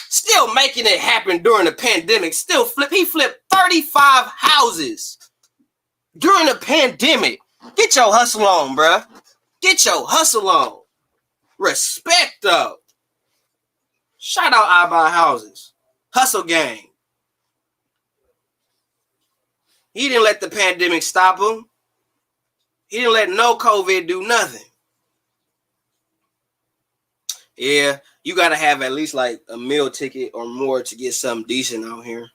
Still making it happen during the pandemic. He flipped 35 houses. During the pandemic. Get your hustle on, bruh. Get your hustle on. Respect, though. Shout out I Buy Houses. Hustle gang. He didn't let the pandemic stop him. He didn't let no COVID do nothing. Yeah, you got to have at least like a meal ticket or more to get something decent out here.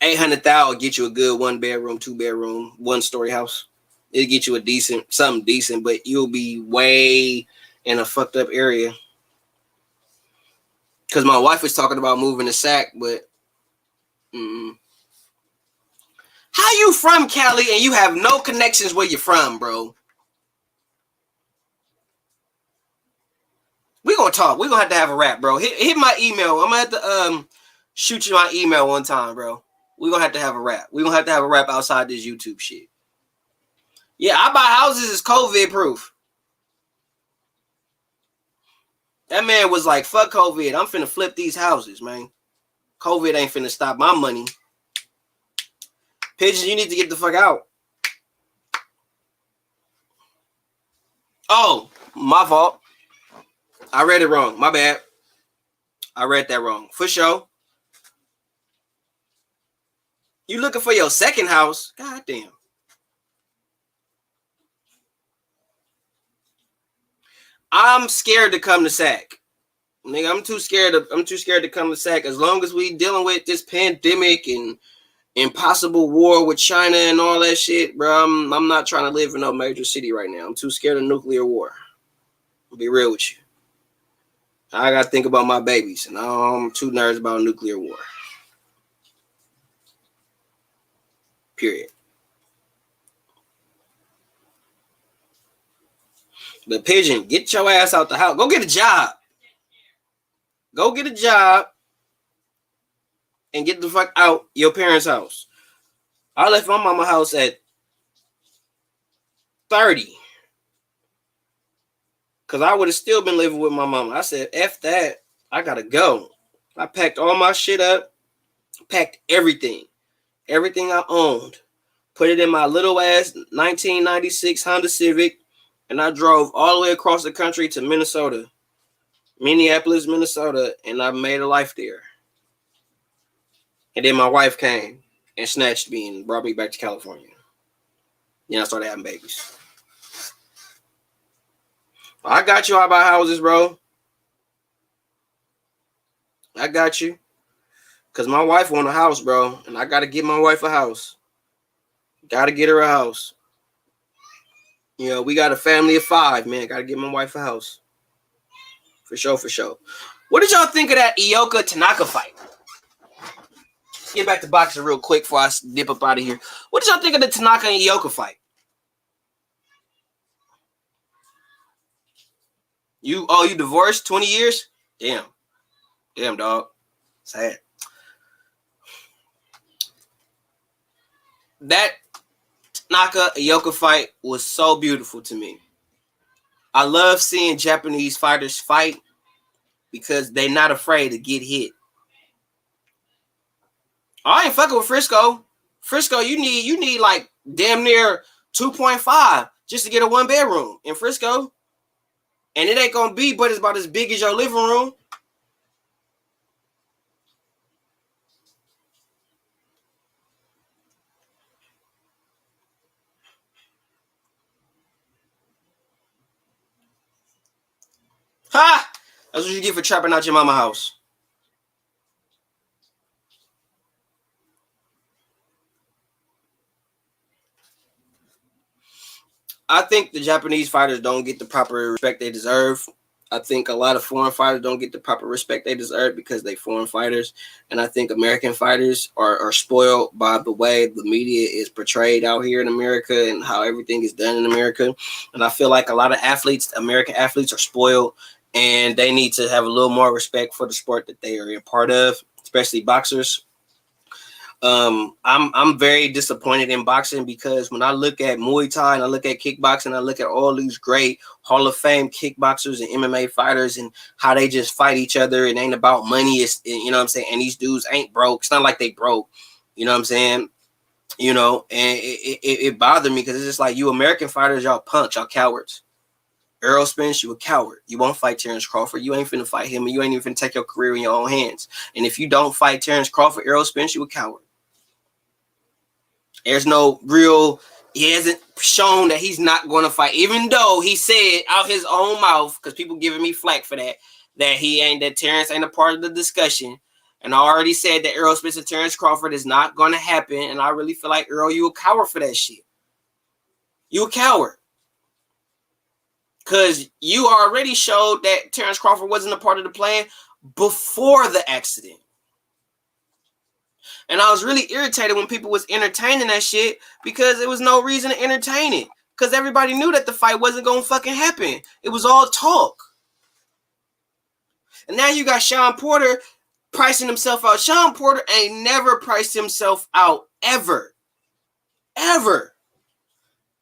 800,000 will get you a good 1-bedroom, 2-bedroom, 1-story house. It'll get you something decent, but you'll be way in a fucked up area. Because my wife was talking about moving to Sac, but how you from Cali and you have no connections where you're from, bro? We're going to talk. We're going to have to have a rap, bro. Hit my email. I'm going to have to shoot you my email one time, bro. We're going to have a rap. We're going to have a rap outside this YouTube shit. Yeah, I Buy Houses is COVID proof. That man was like, fuck COVID. I'm finna flip these houses, man. COVID ain't finna stop my money. Pigeon, you need to get the fuck out. Oh, my fault. I read it wrong. My bad. I read that wrong. For sure. You looking for your second house? God damn. I'm scared to come to Sac. Nigga, I'm too scared to come to Sac. As long as we dealing with this pandemic and impossible war with China and all that shit, bro, I'm not trying to live in no major city right now. I'm too scared of nuclear war. I'll be real with you. I got to think about my babies, and I'm too nervous about nuclear war. Period. But Pigeon, get your ass out the house. Go get a job. Go get a job and get the fuck out your parents' house. I left my mama's house at 30. Because I would have still been living with my mama. I said, F that. I got to go. I packed all my shit up. Packed everything. Everything I owned. Put it in my little ass 1996 Honda Civic. And I drove all the way across the country to Minnesota. Minneapolis, Minnesota. And I made a life there. And then my wife came and snatched me and brought me back to California. Then I started having babies. I got you. I Buy Houses, bro. I got you. Because my wife want a house, bro. And I got to get my wife a house. Got to get her a house. You know, we got a family of 5, man. Got to get my wife a house. For sure, for sure. What did y'all think of that Ioka Tanaka fight? Let's get back to boxing real quick before I dip up out of here. What did y'all think of the Tanaka and Ioka fight? You divorced 20 years? Damn. Damn, dog. Sad. That Tanaka Ioka fight was so beautiful to me. I love seeing Japanese fighters fight because they're not afraid to get hit. I ain't fucking with Frisco. Frisco, you need like damn near 2.5 just to get a 1-bedroom in Frisco. And it ain't gonna be but it's about as big as your living room. Ha! That's what you get for trapping out your mama house. I think the Japanese fighters don't get the proper respect they deserve. I think a lot of foreign fighters don't get the proper respect they deserve because they foreign fighters. And I think American fighters are spoiled by the way the media is portrayed out here in America and how everything is done in America. And I feel like a lot of athletes, American athletes, are spoiled, and they need to have a little more respect for the sport that they are a part of, especially boxers. I'm very disappointed in boxing because when I look at Muay Thai and I look at kickboxing, I look at all these great Hall of Fame kickboxers and MMA fighters and how they just fight each other. It ain't about money. It's, you know what I'm saying? And these dudes ain't broke. It's not like they broke. You know what I'm saying? You know, and it bothered me because it's just like, you American fighters, y'all punks, y'all cowards. Errol Spence, you a coward. You won't fight Terrence Crawford. You ain't finna fight him, and you ain't even finna take your career in your own hands. And if you don't fight Terrence Crawford, Errol Spence, you a coward. There's no real, he hasn't shown that he's not going to fight, even though he said out his own mouth, because people giving me flack for that that Terrence ain't a part of the discussion. And I already said that Errol Spence and Terrence Crawford is not going to happen. And I really feel like, Errol, you a coward for that shit. You a coward. Because you already showed that Terrence Crawford wasn't a part of the plan before the accident. And I was really irritated when people was entertaining that shit because there was no reason to entertain it. Because everybody knew that the fight wasn't going to fucking happen. It was all talk. And now you got Sean Porter pricing himself out. Sean Porter ain't never priced himself out, ever. Ever.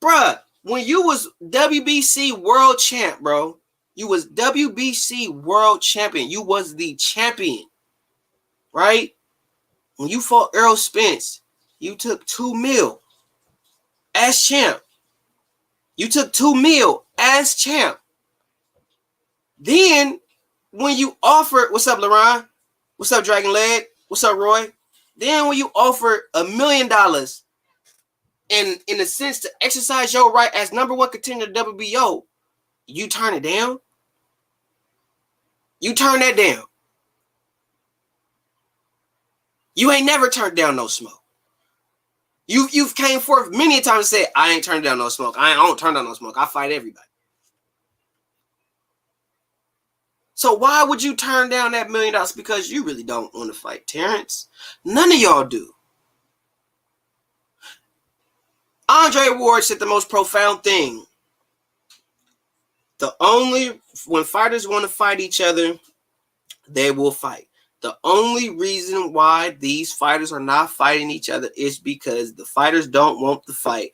Bruh, when you was WBC world champ, bro, you was WBC world champion. You was the champion, right? When you fought Errol Spence, you took $2 million as champ. You took $2 million as champ. Then, when you offered, what's up, LaRon? What's up, Dragon Leg? What's up, Roy? Then, when you offered $1 million in a sense to exercise your right as #1 contender to WBO, you turn it down. You turn that down. You ain't never turned down no smoke. You've came forth many times and said, I ain't turned down no smoke. I don't turn down no smoke. I fight everybody. So why would you turn down that $1 million? Because you really don't want to fight Terrence. None of y'all do. Andre Ward said the most profound thing. When fighters want to fight each other, they will fight. The only reason why these fighters are not fighting each other is because the fighters don't want the fight,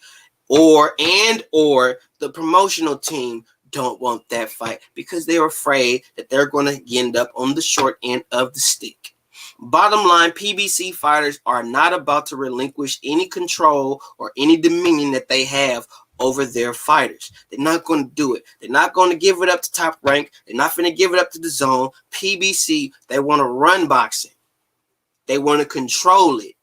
or the promotional team don't want that fight because they're afraid that they're going to end up on the short end of the stick. Bottom line, PBC fighters are not about to relinquish any control or any dominion that they have over their fighters. They're not going to do it. They're not going to give it up to Top Rank. They're not going to give it up to the Zone. PBC, they want to run boxing. They want to control it.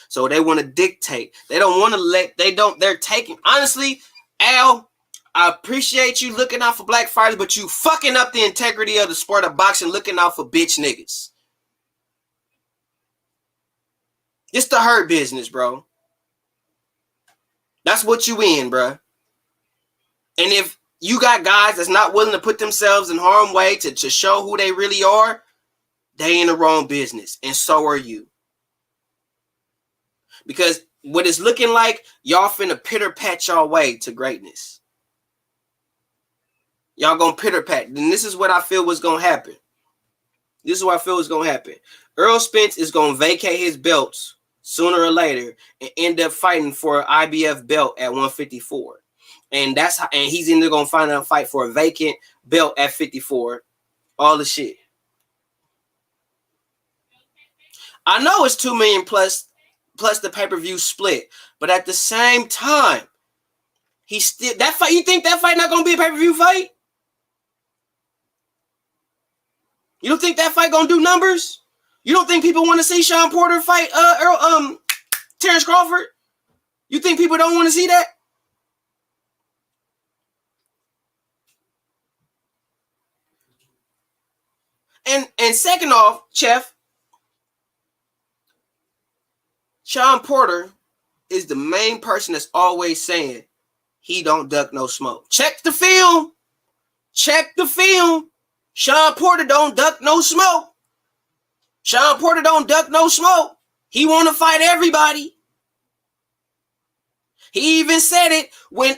So they want to dictate. They don't want to they're taking, honestly, Al, I appreciate you looking out for black fighters, but you fucking up the integrity of the sport of boxing looking out for bitch niggas. It's the hurt business, bro. That's what you in, bro. And if you got guys that's not willing to put themselves in harm's way to show who they really are, they in the wrong business. And so are you. Because what it's looking like, y'all finna pitter-pat y'all way to greatness. Y'all gonna pitter-pat. And this is what I feel was gonna happen. This is what I feel is gonna happen. Errol Spence is gonna vacate his belts sooner or later and end up fighting for an IBF belt at 154. And he's either gonna find a fight for a vacant belt at 54. All the shit. I know it's $2 million plus plus the pay-per-view split. But at the same time, he still that fight. You think that fight not gonna be a pay-per-view fight? You don't think that fight gonna do numbers? You don't think people want to see Sean Porter fight Terrence Crawford? You think people don't want to see that? And second off, Chef, Sean Porter is the main person that's always saying he don't duck no smoke. Check the film. Check the film. Sean Porter don't duck no smoke. Sean Porter don't duck no smoke. He want to fight everybody. He even said it when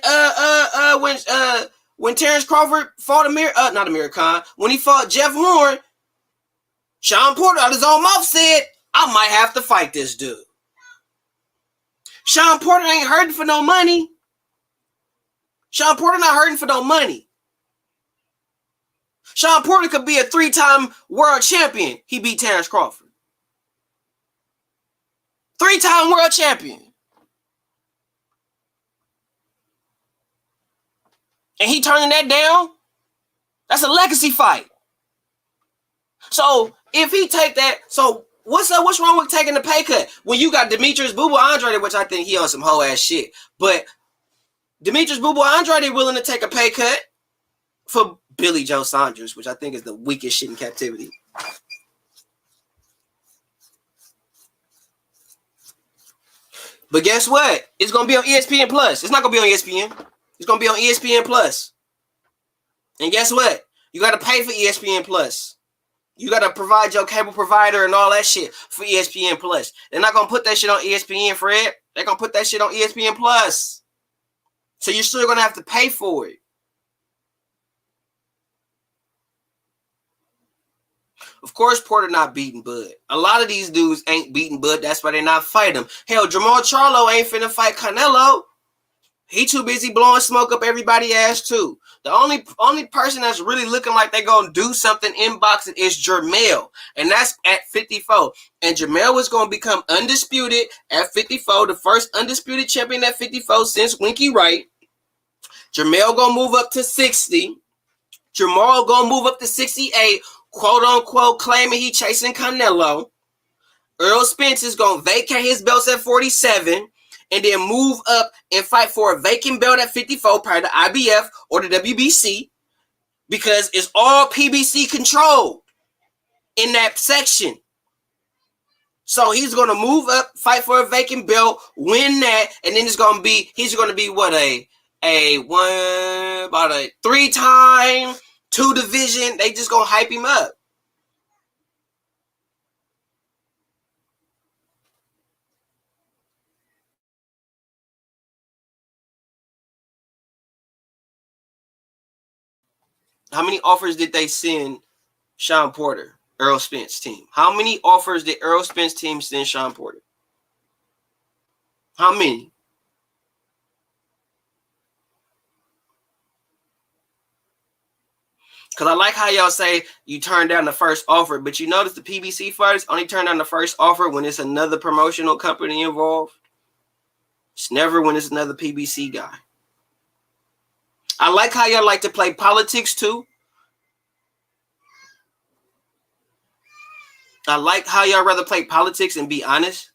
Terrence Crawford fought not Amir Khan, when he fought Jeff Horn. Sean Porter out his own mouth said, I might have to fight this dude. Sean Porter ain't hurting for no money. Sean Porter not hurting for no money. Sean Porter could be a 3-time world champion. He beat Terrence Crawford. 3-time world champion. And he turning that down? That's a legacy fight. So if he take that, so what's wrong with taking the pay cut? When you got Demetrius Boo Boo Andrade, which I think he on some whole ass shit. But Demetrius Boo Boo Andrade willing to take a pay cut for Billy Joe Saunders, which I think is the weakest shit in captivity. But guess what? It's gonna be on ESPN Plus. It's not gonna be on ESPN. It's gonna be on ESPN Plus. And guess what? You gotta pay for ESPN Plus. You gotta provide your cable provider and all that shit for ESPN Plus. They're not gonna put that shit on ESPN, Fred. They're gonna put that shit on ESPN Plus. So you're still gonna have to pay for it. Of course, Porter not beating Bud. A lot of these dudes ain't beating Bud. That's why they not fighting him. Hell, Jamal Charlo ain't finna fight Canelo. He too busy blowing smoke up everybody's ass too. The only person that's really looking like they gonna do something in boxing is Jermell, and that's at 54. And Jermell is gonna become undisputed at 54, the first undisputed champion at 54 since Winky Wright. Jermell gonna move up to 60. Jamal gonna move up to 68, quote unquote, claiming he chasing Canelo. Earl Spence is gonna vacate his belts at 47. And then move up and fight for a vacant belt at 54 prior to IBF or the WBC, because it's all PBC controlled in that section. So he's gonna move up, fight for a vacant belt, win that, and then he's gonna be what, a 3-time, 2 division. They just gonna hype him up. How many offers did they send Sean Porter, Earl Spence team? How many offers did Earl Spence team send Sean Porter? How many? Because I like how y'all say you turn down the first offer, but you notice the PBC fighters only turn down the first offer when it's another promotional company involved. It's never when it's another PBC guy. I like how y'all like to play politics too. I like how y'all rather play politics and be honest.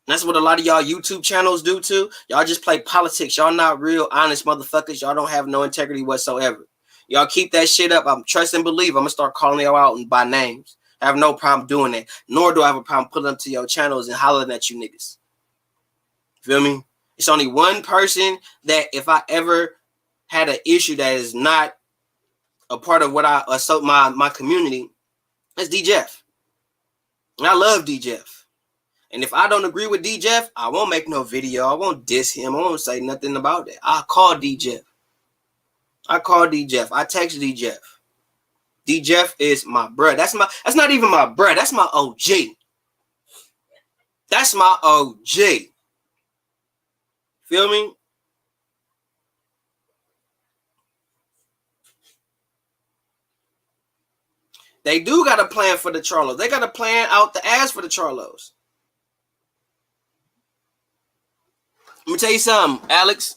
That's what a lot of y'all YouTube channels do too. Y'all just play politics. Y'all not real honest motherfuckers. Y'all don't have no integrity whatsoever. Y'all keep that shit up. I'm trust and believe. I'm gonna start calling y'all out by names. I have no problem doing that. Nor do I have a problem putting them to your channels and hollering at you niggas. Feel me? It's only one person that if I ever had an issue that is not a part of what I assert my community, that's D Jeff. And I love D Jeff. And if I don't agree with D Jeff, I won't make no video. I won't diss him. I won't say nothing about that. I'll call D Jeff. I call D Jeff. I text D Jeff. D Jeff is my bruh. That's not even my bruh. That's my OG. That's my OG. Feel me? They do got a plan for the Charlos. They got a plan out the ass for the Charlos. Let me tell you something, Alex.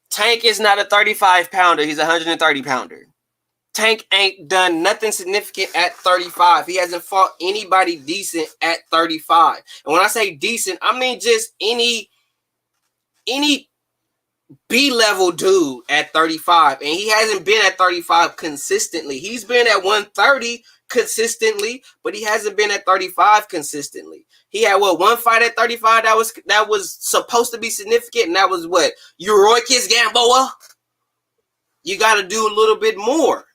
Tank is not a 35-pounder. He's a 130-pounder. Tank ain't done nothing significant at 35. He hasn't fought anybody decent at 35. And when I say decent, I mean just any B-level dude at 35. And he hasn't been at 35 consistently. He's been at 130 consistently, but he hasn't been at 35 consistently. He had one fight at 35 that was supposed to be significant, and that was what? Euroikis Gamboa. You got to do a little bit more,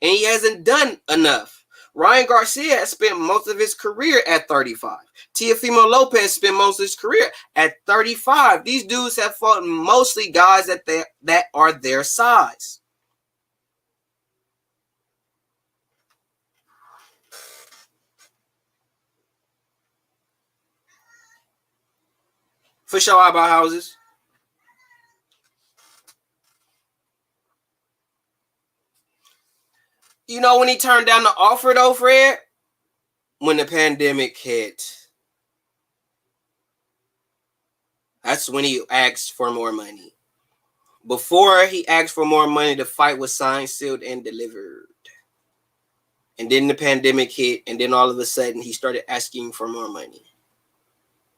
and he hasn't done enough. Ryan Garcia has spent most of his career at 35. Teofimo Lopez spent most of his career at 35. These dudes have fought mostly guys that are their size. For sure, eyebrow houses. You know when he turned down the offer though, Fred? When the pandemic hit. That's when he asked for more money. Before he asked for more money, the fight was signed, sealed, and delivered. And then the pandemic hit, and then all of a sudden he started asking for more money.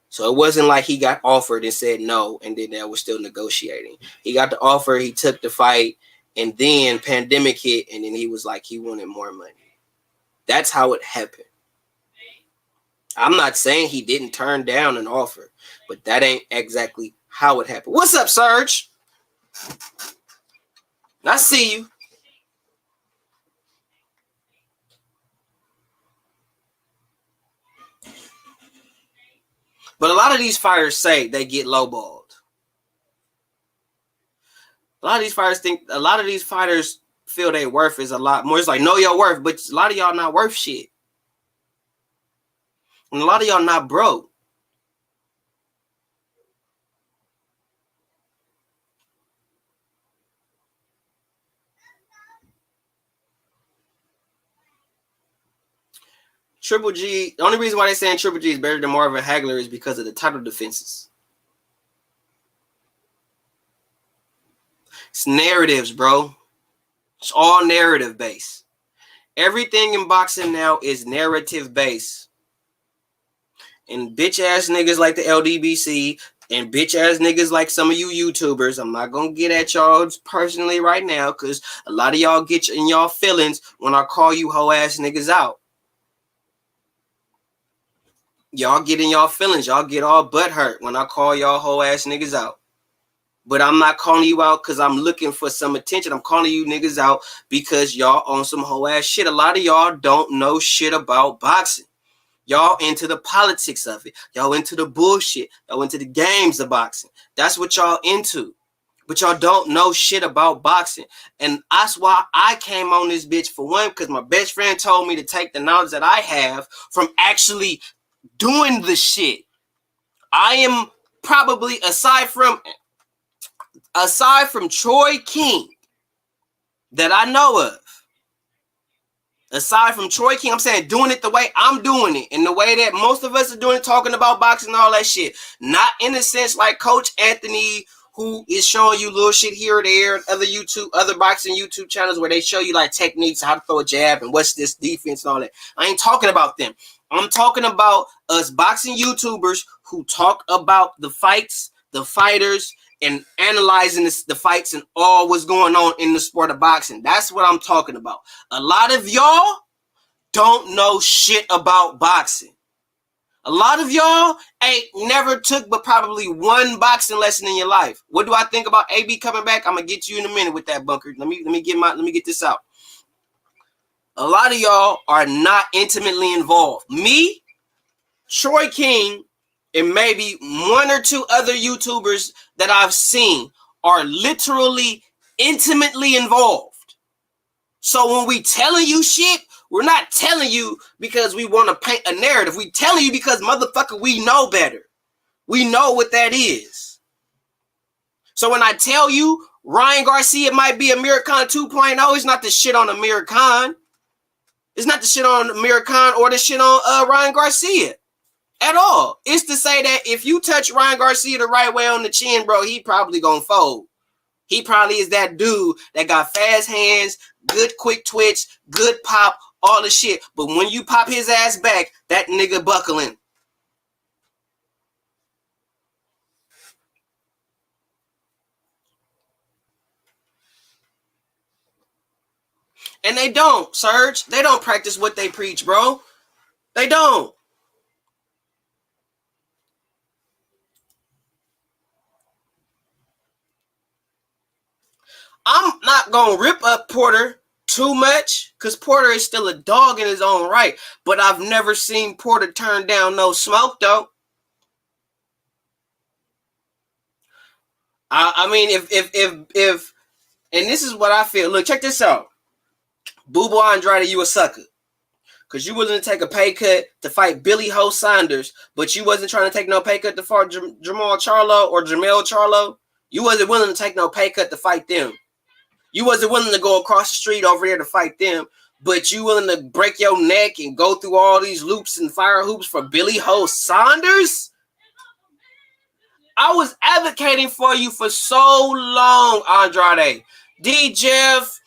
So it wasn't like he got offered and said no, and then that was still negotiating. He got the offer, he took the fight, and then pandemic hit, and then he was like he wanted more money. That's how it happened. I'm not saying he didn't turn down an offer, but that ain't exactly how it happened. What's up, Serge? I see you. But a lot of these fighters say they get lowballed. A lot of these fighters feel their worth is a lot more. It's like, know your worth, but a lot of y'all not worth shit. And a lot of y'all not broke. Triple G, the only reason why they're saying Triple G is better than Marvin Hagler is because of the title defenses. It's narratives, bro. It's all narrative based. Everything in boxing now is narrative based. And bitch ass niggas like the LDBC and bitch ass niggas like some of you YouTubers, I'm not gonna get at y'all personally right now because a lot of y'all get in y'all feelings when I call you hoe ass niggas out. Y'all get in y'all feelings. Y'all get all butthurt when I call y'all hoe ass niggas out. But I'm not calling you out because I'm looking for some attention. I'm calling you niggas out because y'all on some hoe ass shit. A lot of y'all don't know shit about boxing. Y'all into the politics of it. Y'all into the bullshit. Y'all into the games of boxing. That's what y'all into. But y'all don't know shit about boxing. And that's why I came on this bitch for one, because my best friend told me to take the knowledge that I have from actually doing the shit. I am probably, aside from Troy King that I know of, aside from Troy King, I'm saying doing it the way I'm doing it, and the way that most of us are doing it, talking about boxing and all that shit. Not in a sense like Coach Anthony, who is showing you little shit here or there, other boxing YouTube channels where they show you like techniques, how to throw a jab and what's this defense and all that. I ain't talking about them. I'm talking about us boxing YouTubers who talk about the fights, the fighters, and analyzing the fights and all what's going on in the sport of boxing. That's what I'm talking about. A lot of y'all don't know shit about boxing. A lot of y'all ain't never took but probably one boxing lesson in your life. What do I think about AB coming back? I'm gonna get you in a minute with that, Bunker. Let me get this out. A lot of y'all are not intimately involved. Me, Troy King, and maybe one or two other YouTubers that I've seen are literally intimately involved. So when we telling you shit, we're not telling you because we want to paint a narrative. We telling you because, motherfucker, we know better. We know what that is. So when I tell you Ryan Garcia might be Amir Khan 2.0, it's not the shit on Amir Khan. It's not the shit on Amir Khan or the shit on Ryan Garcia. At all. It's to say that if you touch Ryan Garcia the right way on the chin, bro, he probably gonna fold. He probably is that dude that got fast hands, good quick twitch, good pop, all the shit. But when you pop his ass back, that nigga buckling. And they don't, Serge. They don't practice what they preach, bro. They don't. I'm not going to rip up Porter too much because Porter is still a dog in his own right. But I've never seen Porter turn down no smoke, though. I mean, if, and this is what I feel. Look, check this out. Boo Boo Andrade, you a sucker. Because you wasn't to take a pay cut to fight Billy Ho Saunders, but you wasn't trying to take no pay cut to fight Jamal Charlo or Jamel Charlo. You wasn't willing to take no pay cut to fight them. You wasn't willing to go across the street over there to fight them, but you willing to break your neck and go through all these loops and fire hoops for Billy Ho Saunders? I was advocating for you for so long, Andrade. D. Jeff,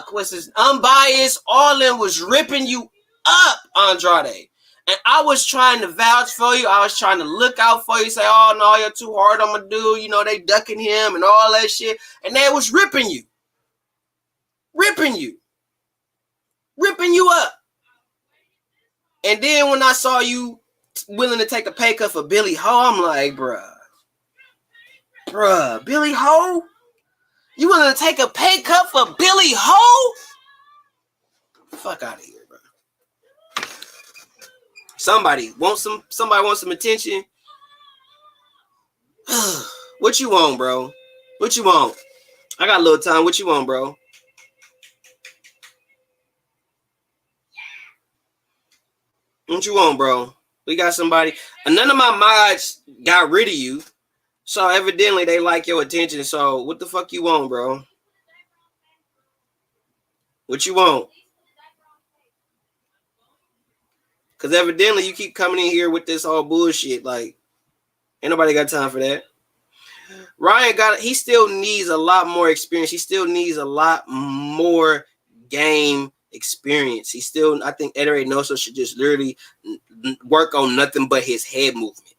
what's his Unbiased, all them was ripping you up, Andrade. And I was trying to vouch for you. I was trying to look out for you, say, oh no, you're too hard on my dude. You know, they ducking him and all that shit. And they was ripping you. Ripping you up. And then when I saw you willing to take a pay cut for Billy Ho, I'm like, bruh, Billy Ho? You willing to take a pay cut for Billy Ho? Fuck out of here, bro. Somebody wants some attention. What you want, bro? What you want? I got a little time. What you want, bro? What you want, bro? We got somebody. And none of my mods got rid of you. So evidently they like your attention. So what the fuck you want, bro? What you want? Because evidently you keep coming in here with this all bullshit. Like, ain't nobody got time for that. Ryan he still needs a lot more experience. He still needs a lot more game experience. I think Eder Reynoso should just literally work on nothing but his head movement.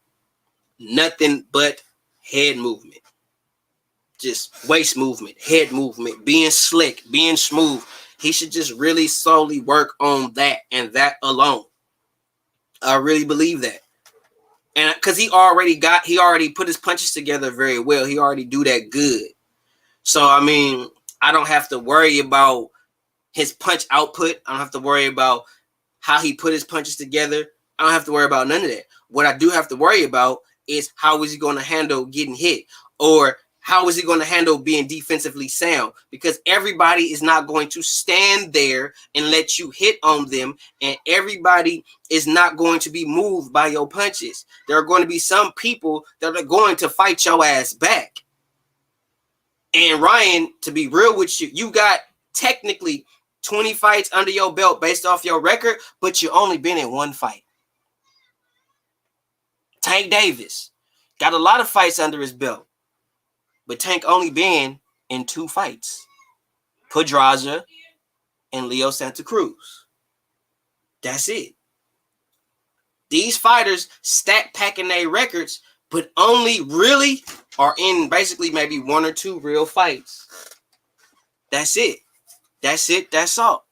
Nothing but head movement. Just waist movement, head movement, being slick, being smooth. He should just really solely work on that and that alone. I really believe that. And because he already put his punches together very well. He already do that good. So, I mean, I don't have to worry about his punch output. I don't have to worry about how he put his punches together. I don't have to worry about none of that. What I do have to worry about is how is he going to handle getting hit, or how is he going to handle being defensively sound? Because everybody is not going to stand there and let you hit on them, and everybody is not going to be moved by your punches. There are going to be some people that are going to fight your ass back. And Ryan, to be real with you, you got technically 20 fights under your belt based off your record, but you only been in one fight. Tank Davis got a lot of fights under his belt, but Tank only been in 2 fights. Pedraza and Leo Santa Cruz. That's it. These fighters stack packing their records, but only really are in basically maybe 1 or 2 real fights. That's it. That's it. That's all.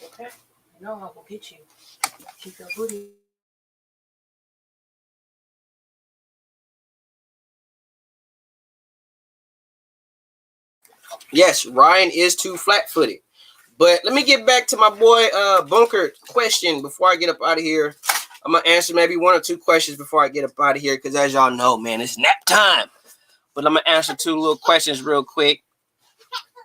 Okay. No, I will get you. Keep your booty. Yes, Ryan is too flat-footed. But let me get back to my boy Bunker question before I get up out of here. I'm going to answer maybe 1 or 2 questions before I get up out of here, because as y'all know, man, it's nap time. But I'm going to answer 2 little questions real quick.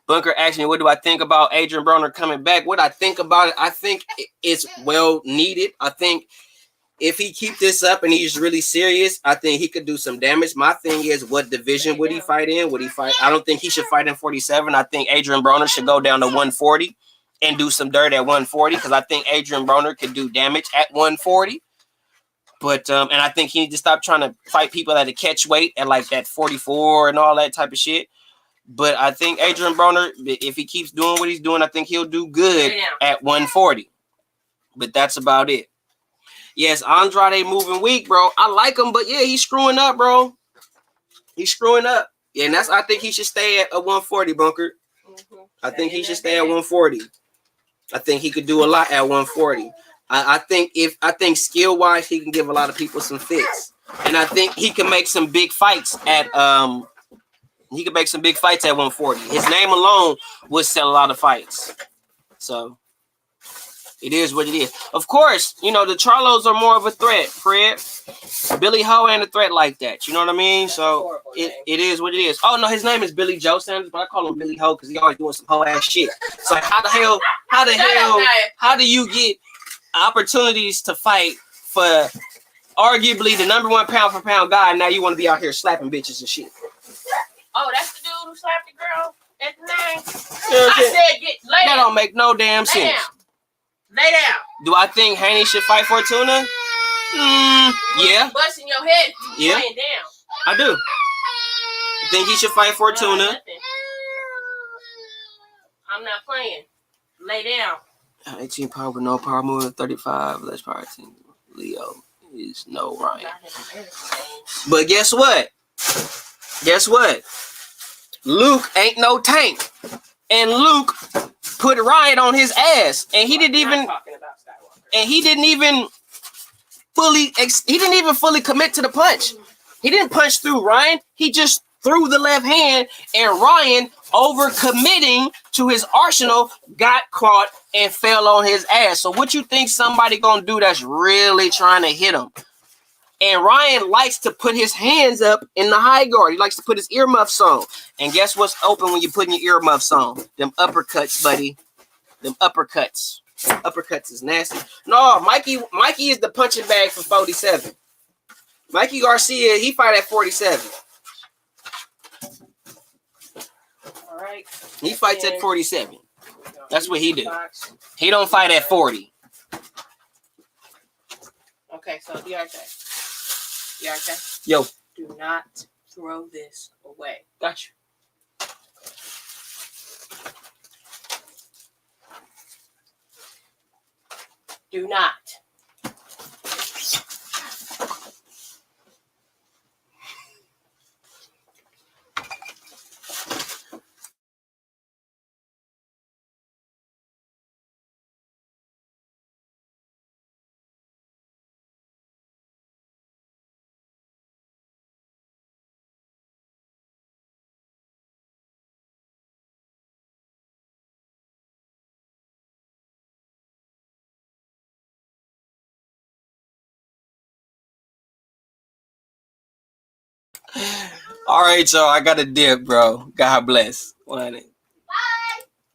Bunker asked me, what do I think about Adrian Broner coming back? What I think about it, I think it's well needed. I think if he keep this up and he's really serious, I think he could do some damage. My thing is, what division would he fight in? Would he fight? I don't think he should fight in 47. I think Adrian Broner should go down to 140 and do some dirt at 140 because I think Adrian Broner could do damage at 140. But and I think he need to stop trying to fight people at a catch weight at like that 44 and all that type of shit. But I think Adrian Broner, if he keeps doing what he's doing, I think he'll do good at 140. But that's about it. Yes, Andrade moving weak, bro. I like him, but yeah, he's screwing up, bro. He's screwing up. Yeah, and I think he should stay at a 140, Bunker. I think he should stay at 140. I think he could do a lot at 140. I think skill wise he can give a lot of people some fits, and I think he can make some big fights at 140. His name alone would sell a lot of fights. So it is what it is. Of course, you know the Charlos are more of a threat. Fred, Billy Ho ain't a threat like that. You know what I mean? So it is what it is. Oh no, his name is Billy Joe Sanders, but I call him Billy Ho because he always doing some hoe ass shit. So how do you get opportunities to fight for arguably the #1 pound for pound guy, and now you want to be out here slapping bitches and shit? Oh, that's the dude who slapped the girl at the name. You know I said, lay that down. don't make no damn sense. Lay down. Do I think Haney should fight Fortuna? Yeah. Busting your head. Yeah. Laying down. I do. I think he should fight Fortuna. I'm not playing. Lay down. 18 power with no power move, 35 less power team. Leo is no Ryan. But guess what? Luke ain't no tank. And Luke put Ryan on his ass. And he didn't even fully commit to the punch. He didn't punch through Ryan. He just threw the left hand, and Ryan, overcommitting to his arsenal, got caught and fell on his ass. So what you think somebody gonna do that's really trying to hit him? And Ryan likes to put his hands up in the high guard. He likes to put his earmuffs on. And guess what's open when you're putting your earmuffs on? Them uppercuts, buddy. Them uppercuts. Uppercuts is nasty. No, Mikey is the punching bag for 47. Mikey Garcia, he fight at 47. All right. He fights at 47. That's what he do. He don't fight at 40. Okay, so DRJ. Yo. Do not throw this away. Got you. Do not. All right, y'all. I got a dip, bro. God bless. 100.